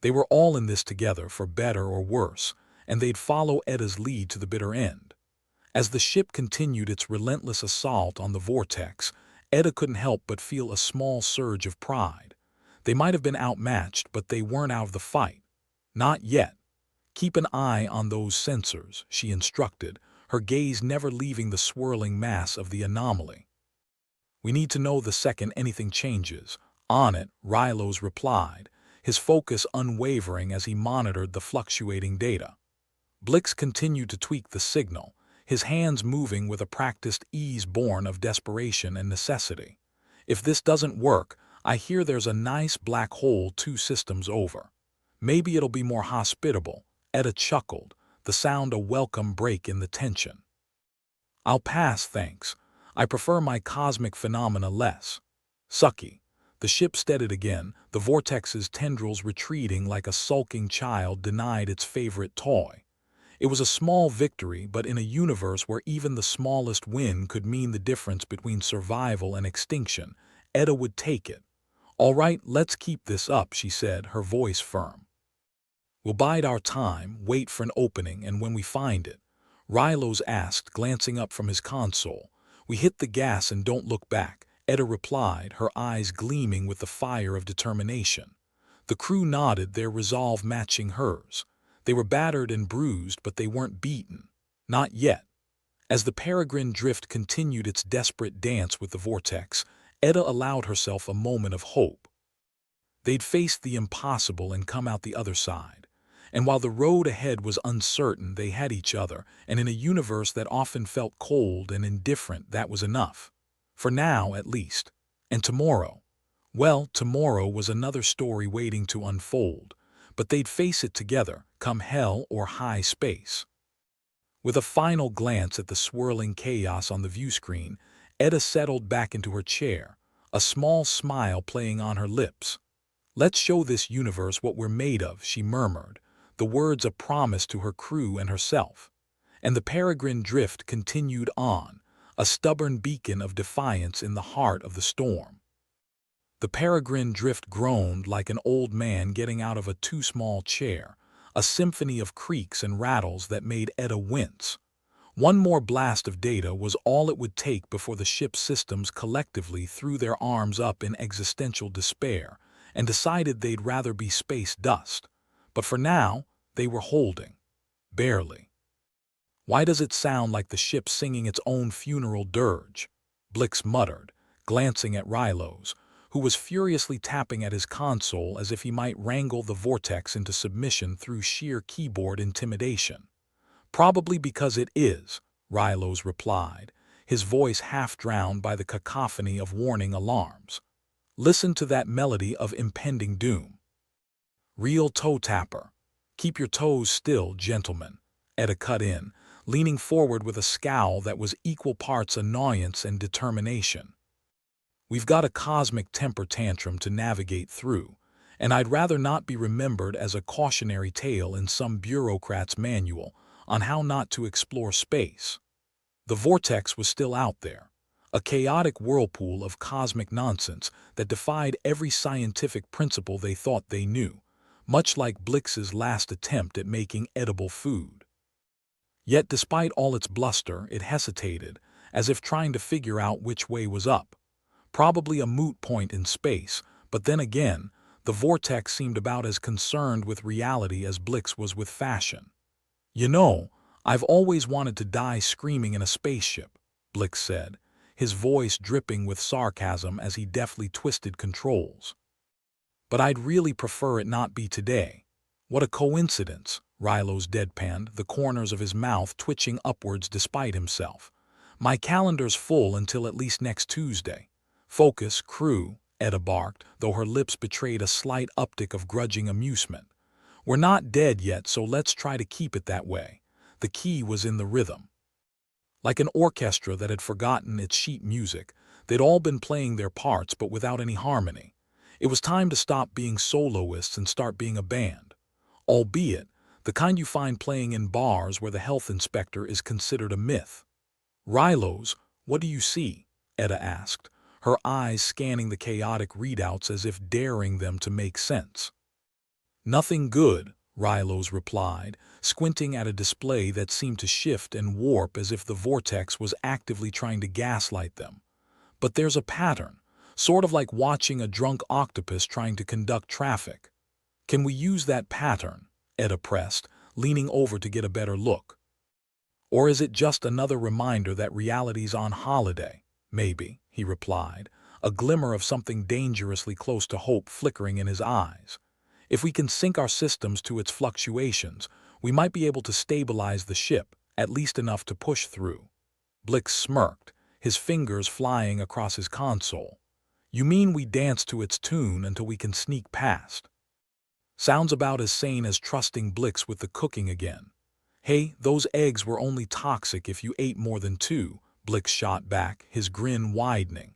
They were all in this together, for better or worse, and they'd follow Etta's lead to the bitter end. As the ship continued its relentless assault on the Vortex, Eda couldn't help but feel a small surge of pride. They might have been outmatched, but they weren't out of the fight. Not yet. Keep an eye on those sensors, she instructed, her gaze never leaving the swirling mass of the anomaly. We need to know the second anything changes. On it, Rylos replied, his focus unwavering as he monitored the fluctuating data. Blix continued to tweak the signal, his hands moving with a practiced ease born of desperation and necessity. If this doesn't work, I hear there's a nice black hole 2 systems over. Maybe it'll be more hospitable. Eda chuckled, the sound a welcome break in the tension. I'll pass, thanks. I prefer my cosmic phenomena less. Sucky. The ship steadied again, the vortex's tendrils retreating like a sulking child denied its favorite toy. It was a small victory, but in a universe where even the smallest win could mean the difference between survival and extinction, Eda would take it. All right, let's keep this up, she said, her voice firm. We'll bide our time, wait for an opening, and when we find it, Rylos asked, glancing up from his console. We hit the gas and don't look back, Eda replied, her eyes gleaming with the fire of determination. The crew nodded, their resolve matching hers. They were battered and bruised, but they weren't beaten. Not yet. As the peregrine drift continued its desperate dance with the vortex, Eda allowed herself a moment of hope. They'd faced the impossible and come out the other side. And while the road ahead was uncertain, they had each other, and in a universe that often felt cold and indifferent, that was enough. For now, at least. And tomorrow? Well, tomorrow was another story waiting to unfold, but they'd face it together, come hell or high space. With a final glance at the swirling chaos on the view screen, Eda settled back into her chair, a small smile playing on her lips. Let's show this universe what we're made of, she murmured, the words a promise to her crew and herself. And the peregrine drift continued on, a stubborn beacon of defiance in the heart of the storm. The peregrine drift groaned like an old man getting out of a too small chair, a symphony of creaks and rattles that made Eda wince. One more blast of data was all it would take before the ship's systems collectively threw their arms up in existential despair and decided they'd rather be space dust. But for now, they were holding. Barely. Why does it sound like the ship singing its own funeral dirge? Blix muttered, glancing at Rylos, who was furiously tapping at his console as if he might wrangle the vortex into submission through sheer keyboard intimidation. Probably because it is, Rylos replied, his voice half drowned by the cacophony of warning alarms. Listen to that melody of impending doom. Real toe tapper. Keep your toes still, gentlemen, Eda cut in, leaning forward with a scowl that was equal parts annoyance and determination. We've got a cosmic temper tantrum to navigate through, and I'd rather not be remembered as a cautionary tale in some bureaucrat's manual on how not to explore space. The vortex was still out there, a chaotic whirlpool of cosmic nonsense that defied every scientific principle they thought they knew, much like Blix's last attempt at making edible food. Yet despite all its bluster, it hesitated, as if trying to figure out which way was up. Probably a moot point in space, but then again, the vortex seemed about as concerned with reality as Blix was with fashion. You know, I've always wanted to die screaming in a spaceship, Blix said, his voice dripping with sarcasm as he deftly twisted controls. But I'd really prefer it not be today. What a coincidence, Rylos deadpanned, the corners of his mouth twitching upwards despite himself. My calendar's full until at least next Tuesday. Focus, crew, Eda barked, though her lips betrayed a slight uptick of grudging amusement. We're not dead yet, so let's try to keep it that way. The key was in the rhythm. Like an orchestra that had forgotten its sheet music, they'd all been playing their parts but without any harmony. It was time to stop being soloists and start being a band. Albeit, the kind you find playing in bars where the health inspector is considered a myth. Rylos, what do you see? Eda asked, her eyes scanning the chaotic readouts as if daring them to make sense. Nothing good, Rylos replied, squinting at a display that seemed to shift and warp as if the vortex was actively trying to gaslight them. But there's a pattern, sort of like watching a drunk octopus trying to conduct traffic. Can we use that pattern? Eda pressed, leaning over to get a better look. Or is it just another reminder that reality's on holiday? Maybe, he replied, a glimmer of something dangerously close to hope flickering in his eyes. If we can sync our systems to its fluctuations, we might be able to stabilize the ship, at least enough to push through. Blix smirked, his fingers flying across his console. You mean we dance to its tune until we can sneak past? Sounds about as sane as trusting Blix with the cooking again. Hey, those eggs were only toxic if you ate more than two, Blix shot back, his grin widening.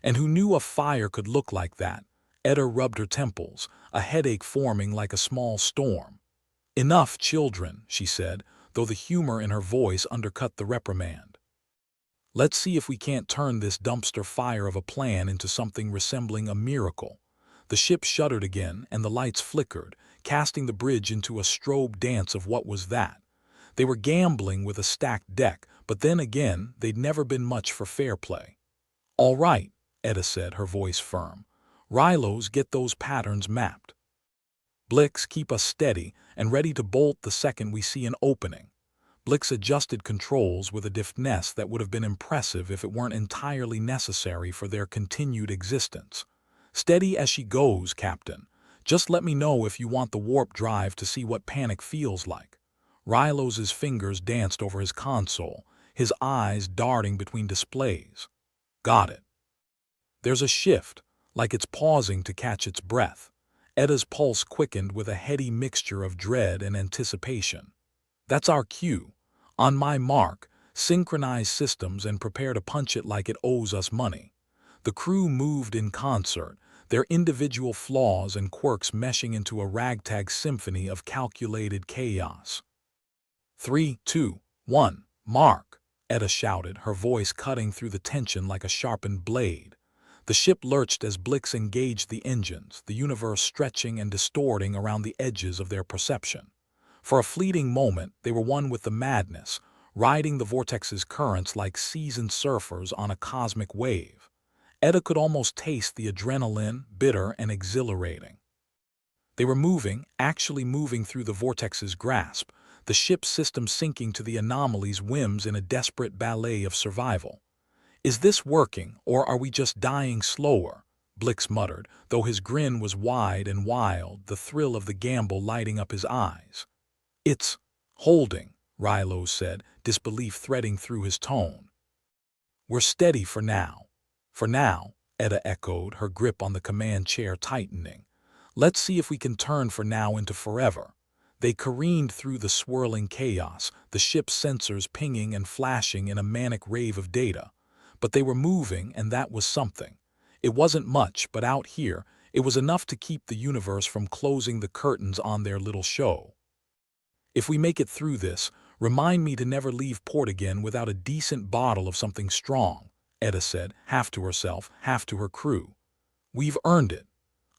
And who knew a fire could look like that? Eda rubbed her temples, a headache forming like a small storm. Enough, children, she said, though the humor in her voice undercut the reprimand. Let's see if we can't turn this dumpster fire of a plan into something resembling a miracle. The ship shuddered again, and the lights flickered, casting the bridge into a strobe dance of what was that. They were gambling with a stacked deck, but then again, they'd never been much for fair play. All right, Eda said, her voice firm. Rylos, get those patterns mapped. Blix, keep us steady and ready to bolt the second we see an opening. Blix adjusted controls with a deftness that would have been impressive if it weren't entirely necessary for their continued existence. Steady as she goes, Captain. Just let me know if you want the warp drive to see what panic feels like. Rylos's fingers danced over his console, his eyes darting between displays. Got it. There's a shift, like it's pausing to catch its breath. Eda's pulse quickened with a heady mixture of dread and anticipation. That's our cue. On my mark, synchronize systems and prepare to punch it like it owes us money. The crew moved in concert, their individual flaws and quirks meshing into a ragtag symphony of calculated chaos. 3, 2, 1, mark, Eda shouted, her voice cutting through the tension like a sharpened blade. The ship lurched as Blix engaged the engines, the universe stretching and distorting around the edges of their perception. For a fleeting moment, they were one with the madness, riding the vortex's currents like seasoned surfers on a cosmic wave. Eda could almost taste the adrenaline, bitter and exhilarating. They were moving, actually moving through the vortex's grasp, the ship's system sinking to the anomaly's whims in a desperate ballet of survival. Is this working, or are we just dying slower? Blix muttered, though his grin was wide and wild, the thrill of the gamble lighting up his eyes. It's holding, Rylos said, disbelief threading through his tone. We're steady for now. For now, Eda echoed, her grip on the command chair tightening. Let's see if we can turn for now into forever. They careened through the swirling chaos, the ship's sensors pinging and flashing in a manic rave of data. But they were moving, and that was something. It wasn't much, but out here, it was enough to keep the universe from closing the curtains on their little show. If we make it through this, remind me to never leave port again without a decent bottle of something strong, Eda said, half to herself, half to her crew. We've earned it.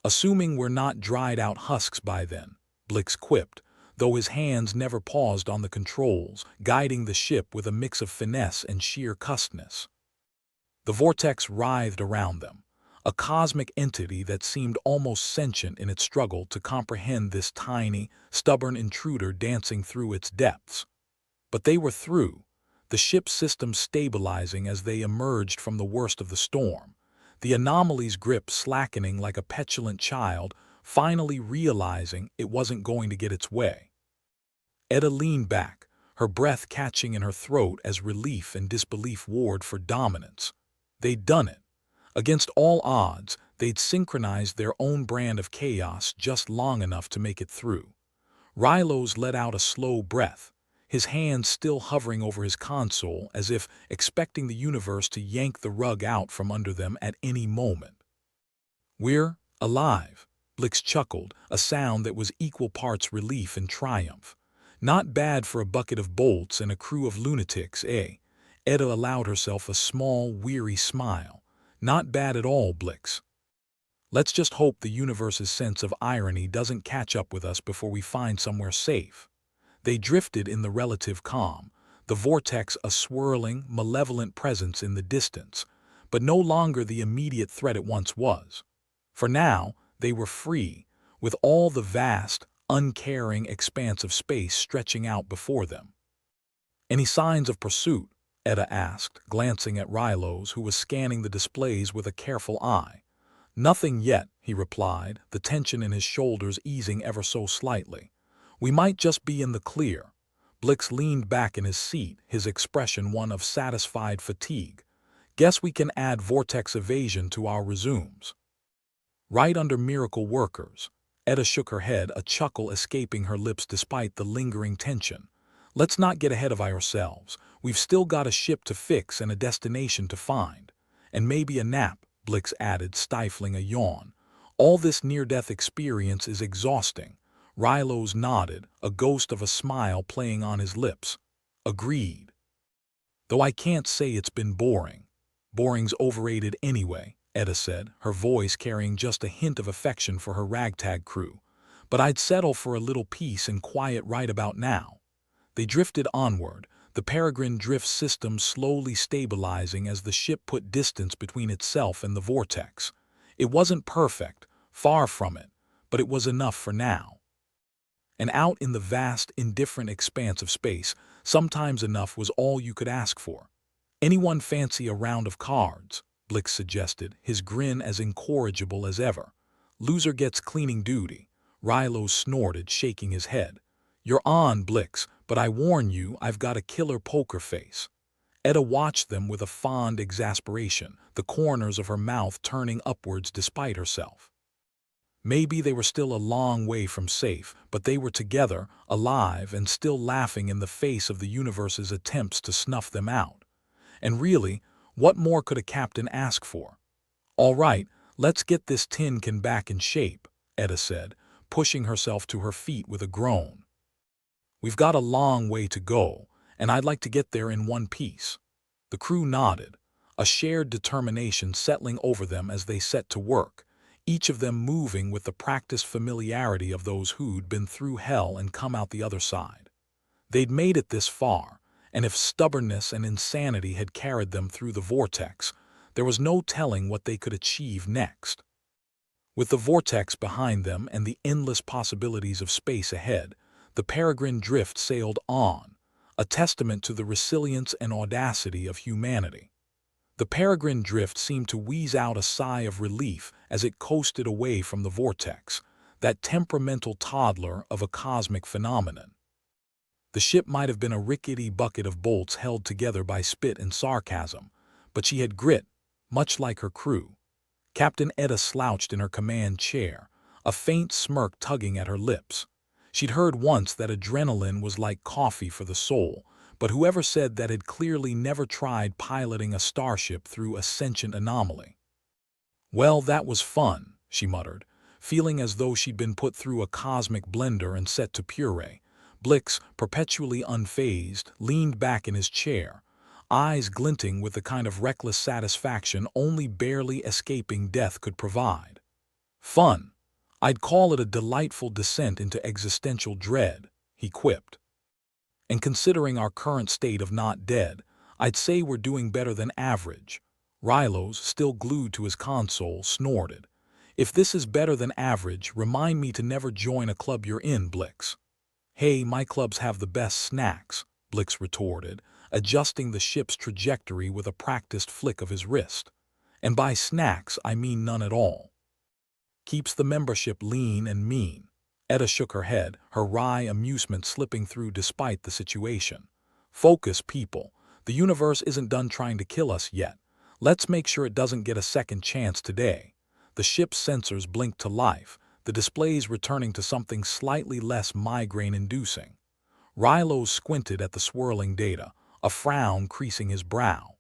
Assuming we're not dried out husks by then, Blix quipped, though his hands never paused on the controls, guiding the ship with a mix of finesse and sheer cussedness. The vortex writhed around them, a cosmic entity that seemed almost sentient in its struggle to comprehend this tiny, stubborn intruder dancing through its depths. But they were through, the ship's system stabilizing as they emerged from the worst of the storm, the anomaly's grip slackening like a petulant child, finally realizing it wasn't going to get its way. Eda leaned back, her breath catching in her throat as relief and disbelief warred for dominance. They'd done it. Against all odds, they'd synchronized their own brand of chaos just long enough to make it through. Rylos let out a slow breath, his hands still hovering over his console as if expecting the universe to yank the rug out from under them at any moment. We're alive, Blix chuckled, a sound that was equal parts relief and triumph. Not bad for a bucket of bolts and a crew of lunatics, eh? Eda allowed herself a small, weary smile. Not bad at all, Blix. Let's just hope the universe's sense of irony doesn't catch up with us before we find somewhere safe. They drifted in the relative calm, the vortex a swirling, malevolent presence in the distance, but no longer the immediate threat it once was. For now, they were free, with all the vast, uncaring expanse of space stretching out before them. "Any signs of pursuit?" Etta asked, glancing at Rylos, who was scanning the displays with a careful eye. "Nothing yet," he replied, the tension in his shoulders easing ever so slightly. "We might just be in the clear." Blix leaned back in his seat, his expression one of satisfied fatigue. "Guess we can add Vortex evasion to our resumes." "Right under miracle workers." Etta shook her head, a chuckle escaping her lips despite the lingering tension. "Let's not get ahead of ourselves. We've still got a ship to fix and a destination to find. And maybe a nap," Blix added, stifling a yawn. "All this near-death experience is exhausting." Rylos nodded, a ghost of a smile playing on his lips. "Agreed. Though I can't say it's been boring." "Boring's overrated anyway," Etta said, her voice carrying just a hint of affection for her ragtag crew. "But I'd settle for a little peace and quiet right about now." They drifted onward, the Peregrine drift system slowly stabilizing as the ship put distance between itself and the vortex. It wasn't perfect, far from it, but it was enough for now. And out in the vast, indifferent expanse of space, sometimes enough was all you could ask for. "Anyone fancy a round of cards?" Blix suggested, his grin as incorrigible as ever. "Loser gets cleaning duty." Rylos snorted, shaking his head. "You're on, Blix, but I warn you, I've got a killer poker face." Etta watched them with a fond exasperation, the corners of her mouth turning upwards despite herself. Maybe they were still a long way from safe, but they were together, alive, and still laughing in the face of the universe's attempts to snuff them out. And really, what more could a captain ask for? "All right, let's get this tin can back in shape," Etta said, pushing herself to her feet with a groan. "We've got a long way to go, and I'd like to get there in one piece." The crew nodded, a shared determination settling over them as they set to work, each of them moving with the practiced familiarity of those who'd been through hell and come out the other side. They'd made it this far, and if stubbornness and insanity had carried them through the vortex, there was no telling what they could achieve next. With the vortex behind them and the endless possibilities of space ahead, the Peregrine drift sailed on, a testament to the resilience and audacity of humanity. The Peregrine drift seemed to wheeze out a sigh of relief as it coasted away from the vortex, that temperamental toddler of a cosmic phenomenon. The ship might have been a rickety bucket of bolts held together by spit and sarcasm, but she had grit, much like her crew. Captain Etta slouched in her command chair, a faint smirk tugging at her lips. She'd heard once that adrenaline was like coffee for the soul, but whoever said that had clearly never tried piloting a starship through a sentient anomaly. "Well, that was fun," she muttered, feeling as though she'd been put through a cosmic blender and set to puree. Blix, perpetually unfazed, leaned back in his chair, eyes glinting with the kind of reckless satisfaction only barely escaping death could provide. "Fun? I'd call it a delightful descent into existential dread," he quipped. "And considering our current state of not dead, I'd say we're doing better than average." Rylos, still glued to his console, snorted. "If this is better than average, remind me to never join a club you're in, Blix." "Hey, my clubs have the best snacks," Blix retorted, adjusting the ship's trajectory with a practiced flick of his wrist. "And by snacks, I mean none at all. Keeps the membership lean and mean." Etta shook her head, her wry amusement slipping through despite the situation. "Focus, people. The universe isn't done trying to kill us yet. Let's make sure it doesn't get a second chance today." The ship's sensors blinked to life, the displays returning to something slightly less migraine-inducing. Rylos squinted at the swirling data, a frown creasing his brow.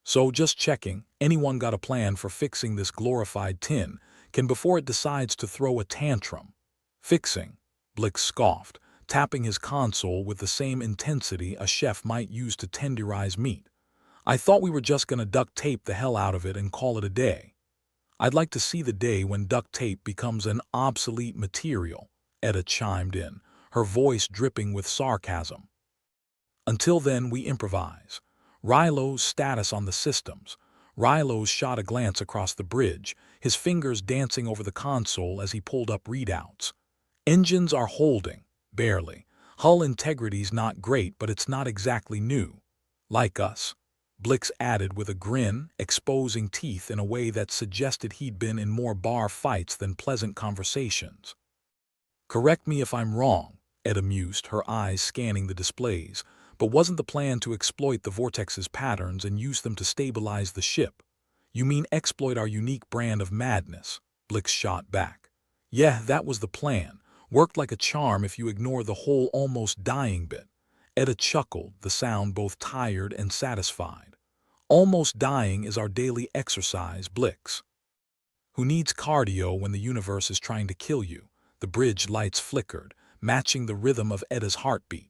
"So just checking, anyone got a plan for fixing this glorified tin, can before it decides to throw a tantrum?" "Fixing," Blix scoffed, tapping his console with the same intensity a chef might use to tenderize meat. "I thought we were just gonna duct tape the hell out of it and call it a day." "I'd like to see the day when duct tape becomes an obsolete material," Etta chimed in, her voice dripping with sarcasm. "Until then, we improvise." Rylo's status on the systems. Rylos shot a glance across the bridge, his fingers dancing over the console as he pulled up readouts. Engines are holding, barely. Hull integrity's not great, but it's not exactly new. Like us. Blix added with a grin, exposing teeth in a way that suggested he'd been in more bar fights than pleasant conversations. Correct me if I'm wrong, Eda mused, her eyes scanning the displays, but wasn't the plan to exploit the Vortex's patterns and use them to stabilize the ship? You mean exploit our unique brand of madness? Blix shot back. Yeah, that was the plan. Worked like a charm if you ignore the whole almost dying bit. Eda chuckled, the sound both tired and satisfied. Almost dying is our daily exercise, Blix. Who needs cardio when the universe is trying to kill you? The bridge lights flickered, matching the rhythm of Eda's heartbeat.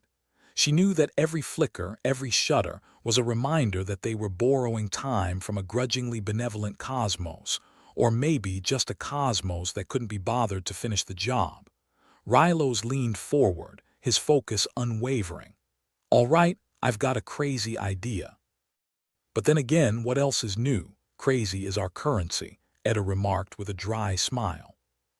She knew that every flicker, every shudder, was a reminder that they were borrowing time from a grudgingly benevolent cosmos, or maybe just a cosmos that couldn't be bothered to finish the job. Rylos leaned forward, his focus unwavering. All right, I've got a crazy idea. But then again, what else is new? Crazy is our currency, Eda remarked with a dry smile.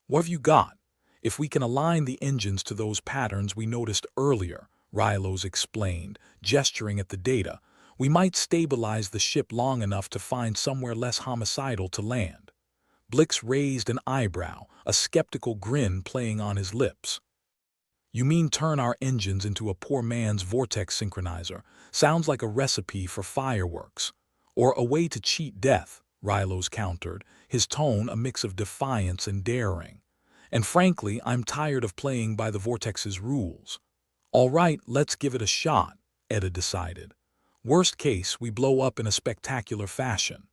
What have you got? If we can align the engines to those patterns we noticed earlier, Rylos explained, gesturing at the data, we might stabilize the ship long enough to find somewhere less homicidal to land. Blix raised an eyebrow, a skeptical grin playing on his lips. You mean turn our engines into a poor man's vortex synchronizer? Sounds like a recipe for fireworks. Or a way to cheat death, Rylos countered, his tone a mix of defiance and daring. And frankly, I'm tired of playing by the Vortex's rules. All right, let's give it a shot, Eda decided. Worst case, we blow up in a spectacular fashion.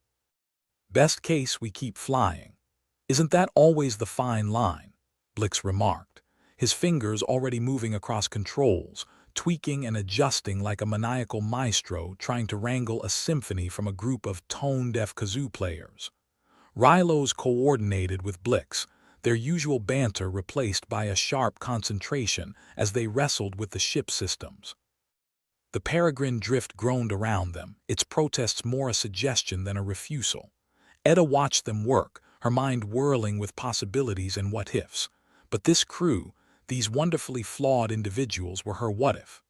Best case, we keep flying. Isn't that always the fine line? Blix remarked, his fingers already moving across controls, tweaking and adjusting like a maniacal maestro trying to wrangle a symphony from a group of tone-deaf kazoo players. Rylos coordinated with Blix, their usual banter replaced by a sharp concentration as they wrestled with the ship systems. The peregrine drift groaned around them, its protests more a suggestion than a refusal. Eda watched them work, her mind whirling with possibilities and what-ifs. But this crew, these wonderfully flawed individuals, were her what-if.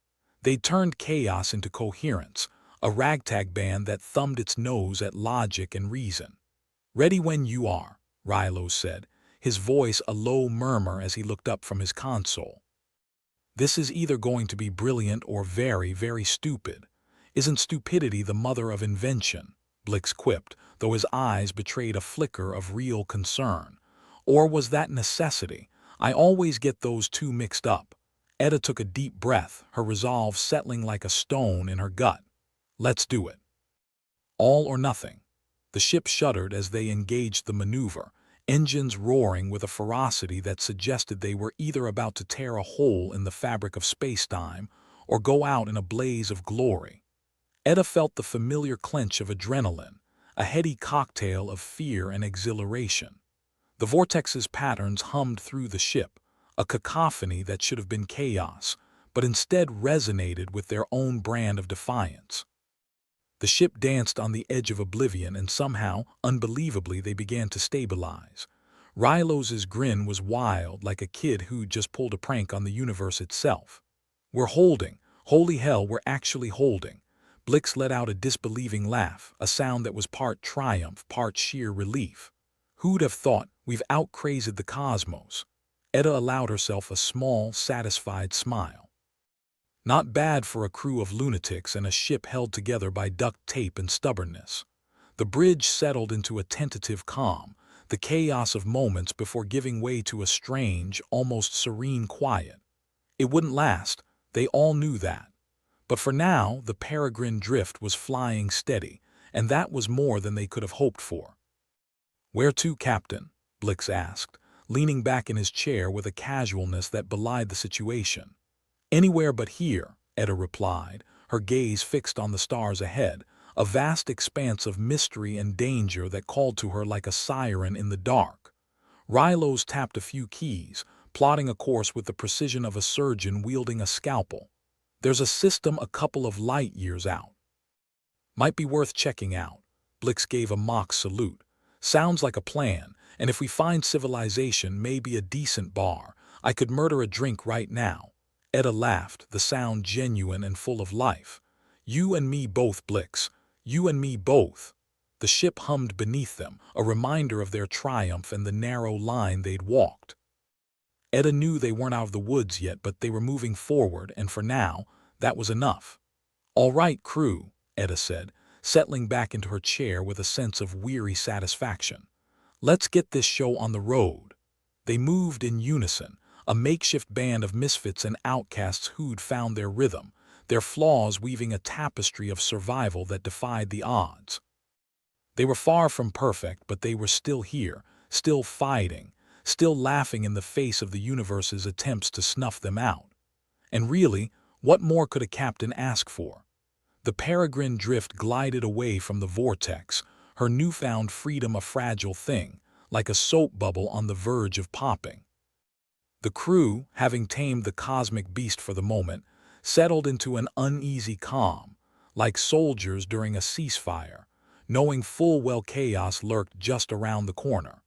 They'd turned chaos into coherence, a ragtag band that thumbed its nose at logic and reason. Ready when you are, Rylos said, his voice a low murmur as he looked up from his console. This is either going to be brilliant or very, very stupid. Isn't stupidity the mother of invention? Blix quipped, though his eyes betrayed a flicker of real concern. Or was that necessity? I always get those two mixed up. Eda took a deep breath, her resolve settling like a stone in her gut. Let's do it. All or nothing. The ship shuddered as they engaged the maneuver, engines roaring with a ferocity that suggested they were either about to tear a hole in the fabric of space-time or go out in a blaze of glory. Eda felt the familiar clench of adrenaline, a heady cocktail of fear and exhilaration. The Vortex's patterns hummed through the ship, a cacophony that should have been chaos, but instead resonated with their own brand of defiance. The ship danced on the edge of oblivion, and somehow, unbelievably, they began to stabilize. Rylos's grin was wild, like a kid who'd just pulled a prank on the universe itself. We're holding. Holy hell, we're actually holding. Blix let out a disbelieving laugh, a sound that was part triumph, part sheer relief. Who'd have thought? We've out-crazed the cosmos. Eda allowed herself a small, satisfied smile. Not bad for a crew of lunatics and a ship held together by duct tape and stubbornness. The bridge settled into a tentative calm, the chaos of moments before giving way to a strange, almost serene quiet. It wouldn't last, they all knew that. But for now, the peregrine drift was flying steady, and that was more than they could have hoped for. "Where to, Captain?" Blix asked, leaning back in his chair with a casualness that belied the situation. "Anywhere but here," Eda replied, her gaze fixed on the stars ahead, a vast expanse of mystery and danger that called to her like a siren in the dark. Rylos tapped a few keys, plotting a course with the precision of a surgeon wielding a scalpel. "There's a system a couple of light years out. Might be worth checking out." Blix gave a mock salute. Sounds like a plan, and if we find civilization, maybe a decent bar. I could murder a drink right now. Etta laughed, the sound genuine and full of life. You and me both, Blix. You and me both. The ship hummed beneath them, a reminder of their triumph and the narrow line they'd walked. Etta knew they weren't out of the woods yet, but they were moving forward, and for now, that was enough. All right, crew, Etta said, settling back into her chair with a sense of weary satisfaction. Let's get this show on the road. They moved in unison, a makeshift band of misfits and outcasts who'd found their rhythm, their flaws weaving a tapestry of survival that defied the odds. They were far from perfect, but they were still here, still fighting, still laughing in the face of the universe's attempts to snuff them out. And really, what more could a captain ask for? The peregrine drift glided away from the vortex, her newfound freedom a fragile thing, like a soap bubble on the verge of popping. The crew, having tamed the cosmic beast for the moment, settled into an uneasy calm, like soldiers during a ceasefire, knowing full well chaos lurked just around the corner.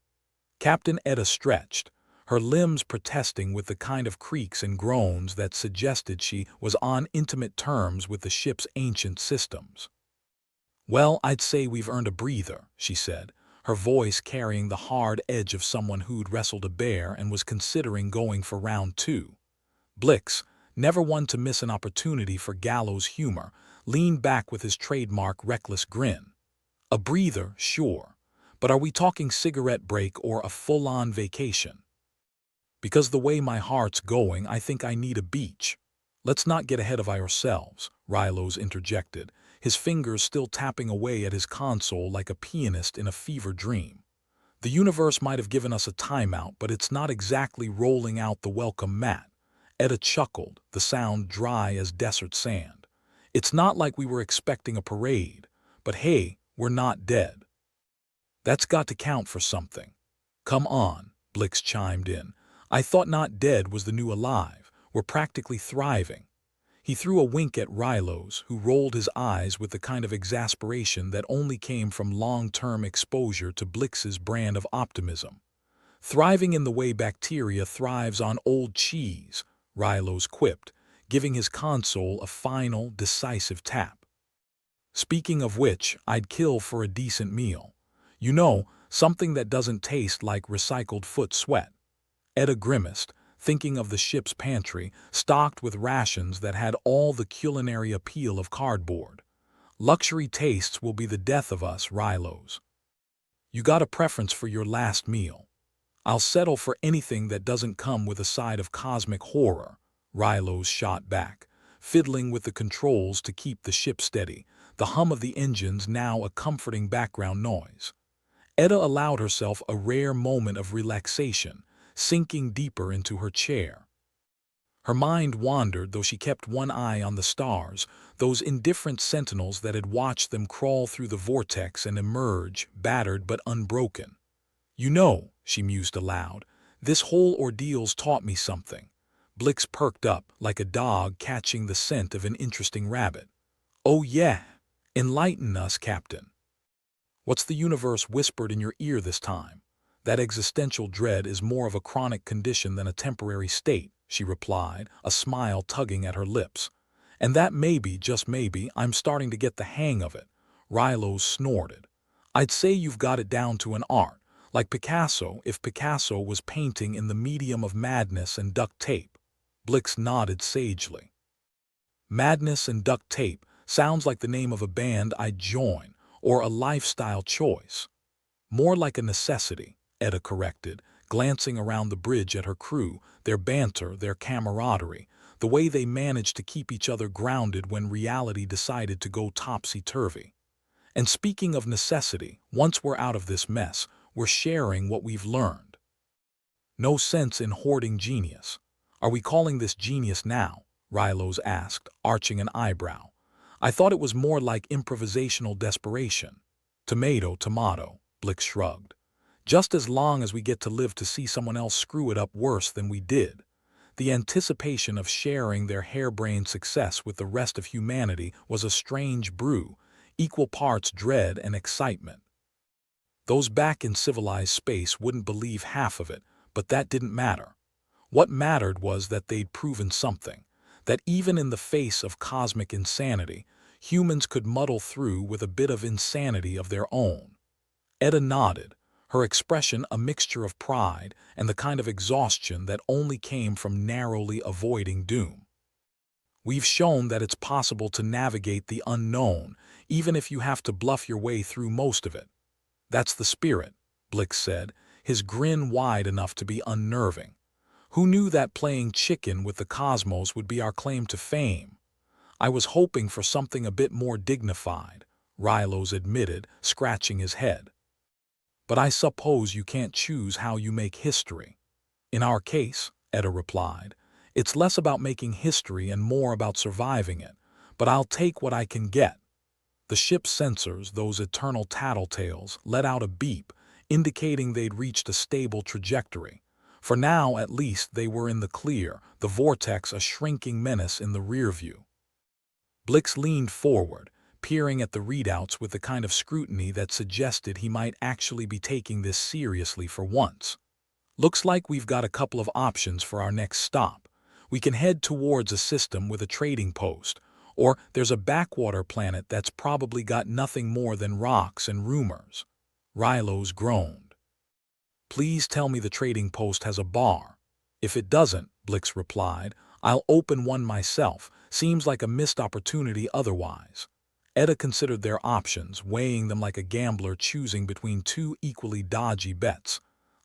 Captain Etta stretched, her limbs protesting with the kind of creaks and groans that suggested she was on intimate terms with the ship's ancient systems. Well, I'd say we've earned a breather, she said, her voice carrying the hard edge of someone who'd wrestled a bear and was considering going for round 2. Blix, never one to miss an opportunity for gallows humor, leaned back with his trademark reckless grin. A breather, sure, but are we talking cigarette break or a full-on vacation? Because the way my heart's going, I think I need a beach. Let's not get ahead of ourselves, Rylos interjected, his fingers still tapping away at his console like a pianist in a fever dream. The universe might have given us a timeout, but it's not exactly rolling out the welcome mat. Etta chuckled, the sound dry as desert sand. It's not like we were expecting a parade, but hey, we're not dead. That's got to count for something. Come on, Blix chimed in. I thought not dead was the new alive. We're practically thriving. He threw a wink at Rylos, who rolled his eyes with the kind of exasperation that only came from long-term exposure to Blix's brand of optimism. Thriving in the way bacteria thrives on old cheese, Rylos quipped, giving his console a final, decisive tap. Speaking of which, I'd kill for a decent meal. You know, something that doesn't taste like recycled foot sweat. Etta grimaced, thinking of the ship's pantry, stocked with rations that had all the culinary appeal of cardboard. Luxury tastes will be the death of us, Rylos. You got a preference for your last meal? I'll settle for anything that doesn't come with a side of cosmic horror, Rylos shot back, fiddling with the controls to keep the ship steady, the hum of the engines now a comforting background noise. Etta allowed herself a rare moment of relaxation, sinking deeper into her chair. Her mind wandered, though she kept one eye on the stars, those indifferent sentinels that had watched them crawl through the vortex and emerge, battered but unbroken. You know, she mused aloud, this whole ordeal's taught me something. Blix perked up, like a dog catching the scent of an interesting rabbit. Oh yeah, enlighten us, Captain. What's the universe whispered in your ear this time? That existential dread is more of a chronic condition than a temporary state, she replied, a smile tugging at her lips. And that maybe, just maybe, I'm starting to get the hang of it. Rylos snorted. I'd say you've got it down to an art, like Picasso if Picasso was painting in the medium of madness and duct tape. Blix nodded sagely. Madness and duct tape sounds like the name of a band I'd join, or a lifestyle choice. More like a necessity, Etta corrected, glancing around the bridge at her crew, their banter, their camaraderie, the way they managed to keep each other grounded when reality decided to go topsy-turvy. And speaking of necessity, once we're out of this mess, we're sharing what we've learned. No sense in hoarding genius. Are we calling this genius now? Rylos asked, arching an eyebrow. I thought it was more like improvisational desperation. Tomato, tomato, Blix shrugged. Just as long as we get to live to see someone else screw it up worse than we did. The anticipation of sharing their harebrained success with the rest of humanity was a strange brew, equal parts dread and excitement. Those back in civilized space wouldn't believe half of it, but that didn't matter. What mattered was that they'd proven something, that even in the face of cosmic insanity, humans could muddle through with a bit of insanity of their own. Etta nodded, her expression a mixture of pride and the kind of exhaustion that only came from narrowly avoiding doom. We've shown that it's possible to navigate the unknown, even if you have to bluff your way through most of it. That's the spirit, Blix said, his grin wide enough to be unnerving. Who knew that playing chicken with the cosmos would be our claim to fame? I was hoping for something a bit more dignified, Rylos admitted, scratching his head. But I suppose you can't choose how you make history. In our case, Etta replied, it's less about making history and more about surviving it, but I'll take what I can get. The ship's sensors, those eternal tattletales, let out a beep, indicating they'd reached a stable trajectory. For now, at least, they were in the clear, the Vortex a shrinking menace in the rear view. Blix leaned forward, peering at the readouts with the kind of scrutiny that suggested he might actually be taking this seriously for once. Looks like we've got a couple of options for our next stop. We can head towards a system with a trading post, or there's a backwater planet that's probably got nothing more than rocks and rumors. Rylos groaned. Please tell me the trading post has a bar. If it doesn't, Blix replied, I'll open one myself. Seems like a missed opportunity otherwise. Etta considered their options, weighing them like a gambler choosing between two equally dodgy bets.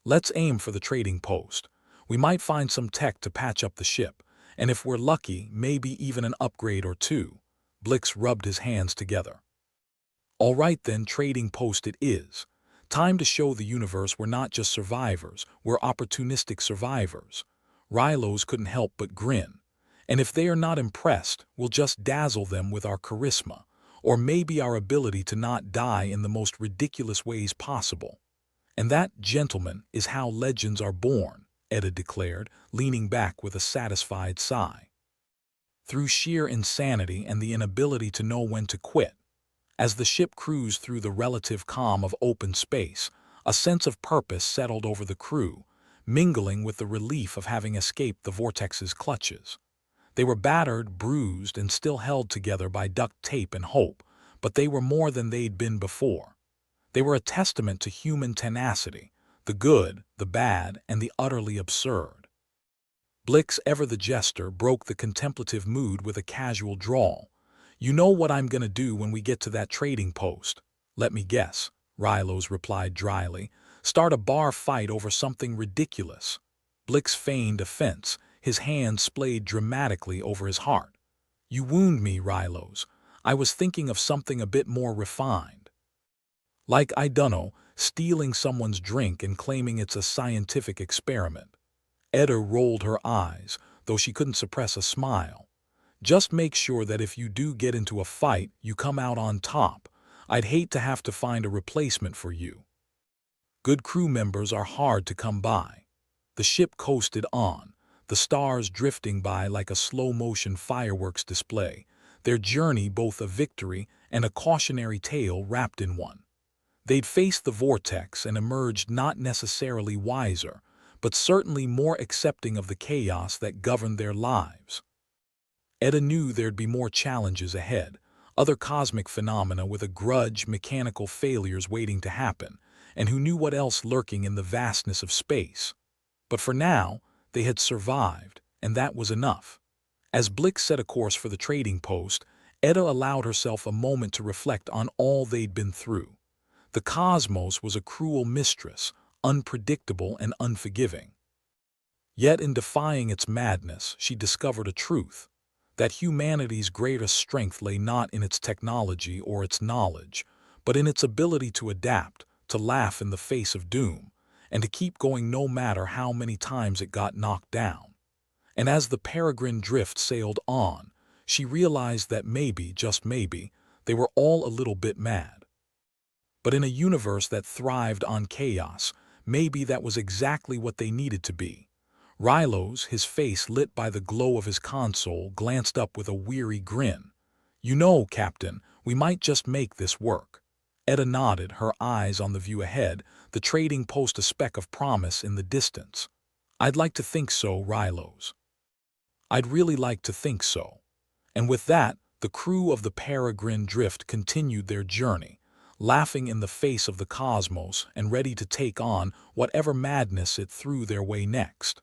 Let's aim for the trading post. We might find some tech to patch up the ship, and if we're lucky, maybe even an upgrade or two. Blix rubbed his hands together. All right then, trading post it is. Time to show the universe we're not just survivors, we're opportunistic survivors. Rylos couldn't help but grin. And if they are not impressed, we'll just dazzle them with our charisma, or maybe our ability to not die in the most ridiculous ways possible. And that, gentlemen, is how legends are born, Etta declared, leaning back with a satisfied sigh. Through sheer insanity and the inability to know when to quit. As the ship cruised through the relative calm of open space, a sense of purpose settled over the crew, mingling with the relief of having escaped the Vortex's clutches. They were battered, bruised, and still held together by duct tape and hope, but they were more than they'd been before. They were a testament to human tenacity, the good, the bad, and the utterly absurd. Blix, ever the jester, broke the contemplative mood with a casual drawl. You know what I'm gonna do when we get to that trading post? Let me guess, Rylos replied dryly. Start a bar fight over something ridiculous. Blix feigned offense, his hand splayed dramatically over his heart. You wound me, Rylos. I was thinking of something a bit more refined. Like, I dunno, stealing someone's drink and claiming it's a scientific experiment. Etta rolled her eyes, though she couldn't suppress a smile. Just make sure that if you do get into a fight, you come out on top. I'd hate to have to find a replacement for you. Good crew members are hard to come by. The ship coasted on, the stars drifting by like a slow-motion fireworks display, their journey both a victory and a cautionary tale wrapped in one. They'd faced the Vortex and emerged not necessarily wiser, but certainly more accepting of the chaos that governed their lives. Etta knew there'd be more challenges ahead, other cosmic phenomena with a grudge, mechanical failures waiting to happen, and who knew what else lurking in the vastness of space. But for now, they had survived, and that was enough. As Blix set a course for the trading post, Etta allowed herself a moment to reflect on all they'd been through. The cosmos was a cruel mistress, unpredictable and unforgiving. Yet in defying its madness, she discovered a truth, that humanity's greatest strength lay not in its technology or its knowledge, but in its ability to adapt, to laugh in the face of doom, and to keep going no matter how many times it got knocked down. And as the peregrine drift sailed on, she realized that maybe, just maybe, they were all a little bit mad. But in a universe that thrived on chaos, maybe that was exactly what they needed to be. Rylos, his face lit by the glow of his console, glanced up with a weary grin. You know, Captain, We might just make this work." Etta nodded, her eyes on the view ahead, the trading post a speck of promise in the distance. "I'd like to think so," Rylos. "I'd really like to think so." And with that, the crew of the Peregrine Drift continued their journey, laughing in the face of the cosmos and ready to take on whatever madness it threw their way next.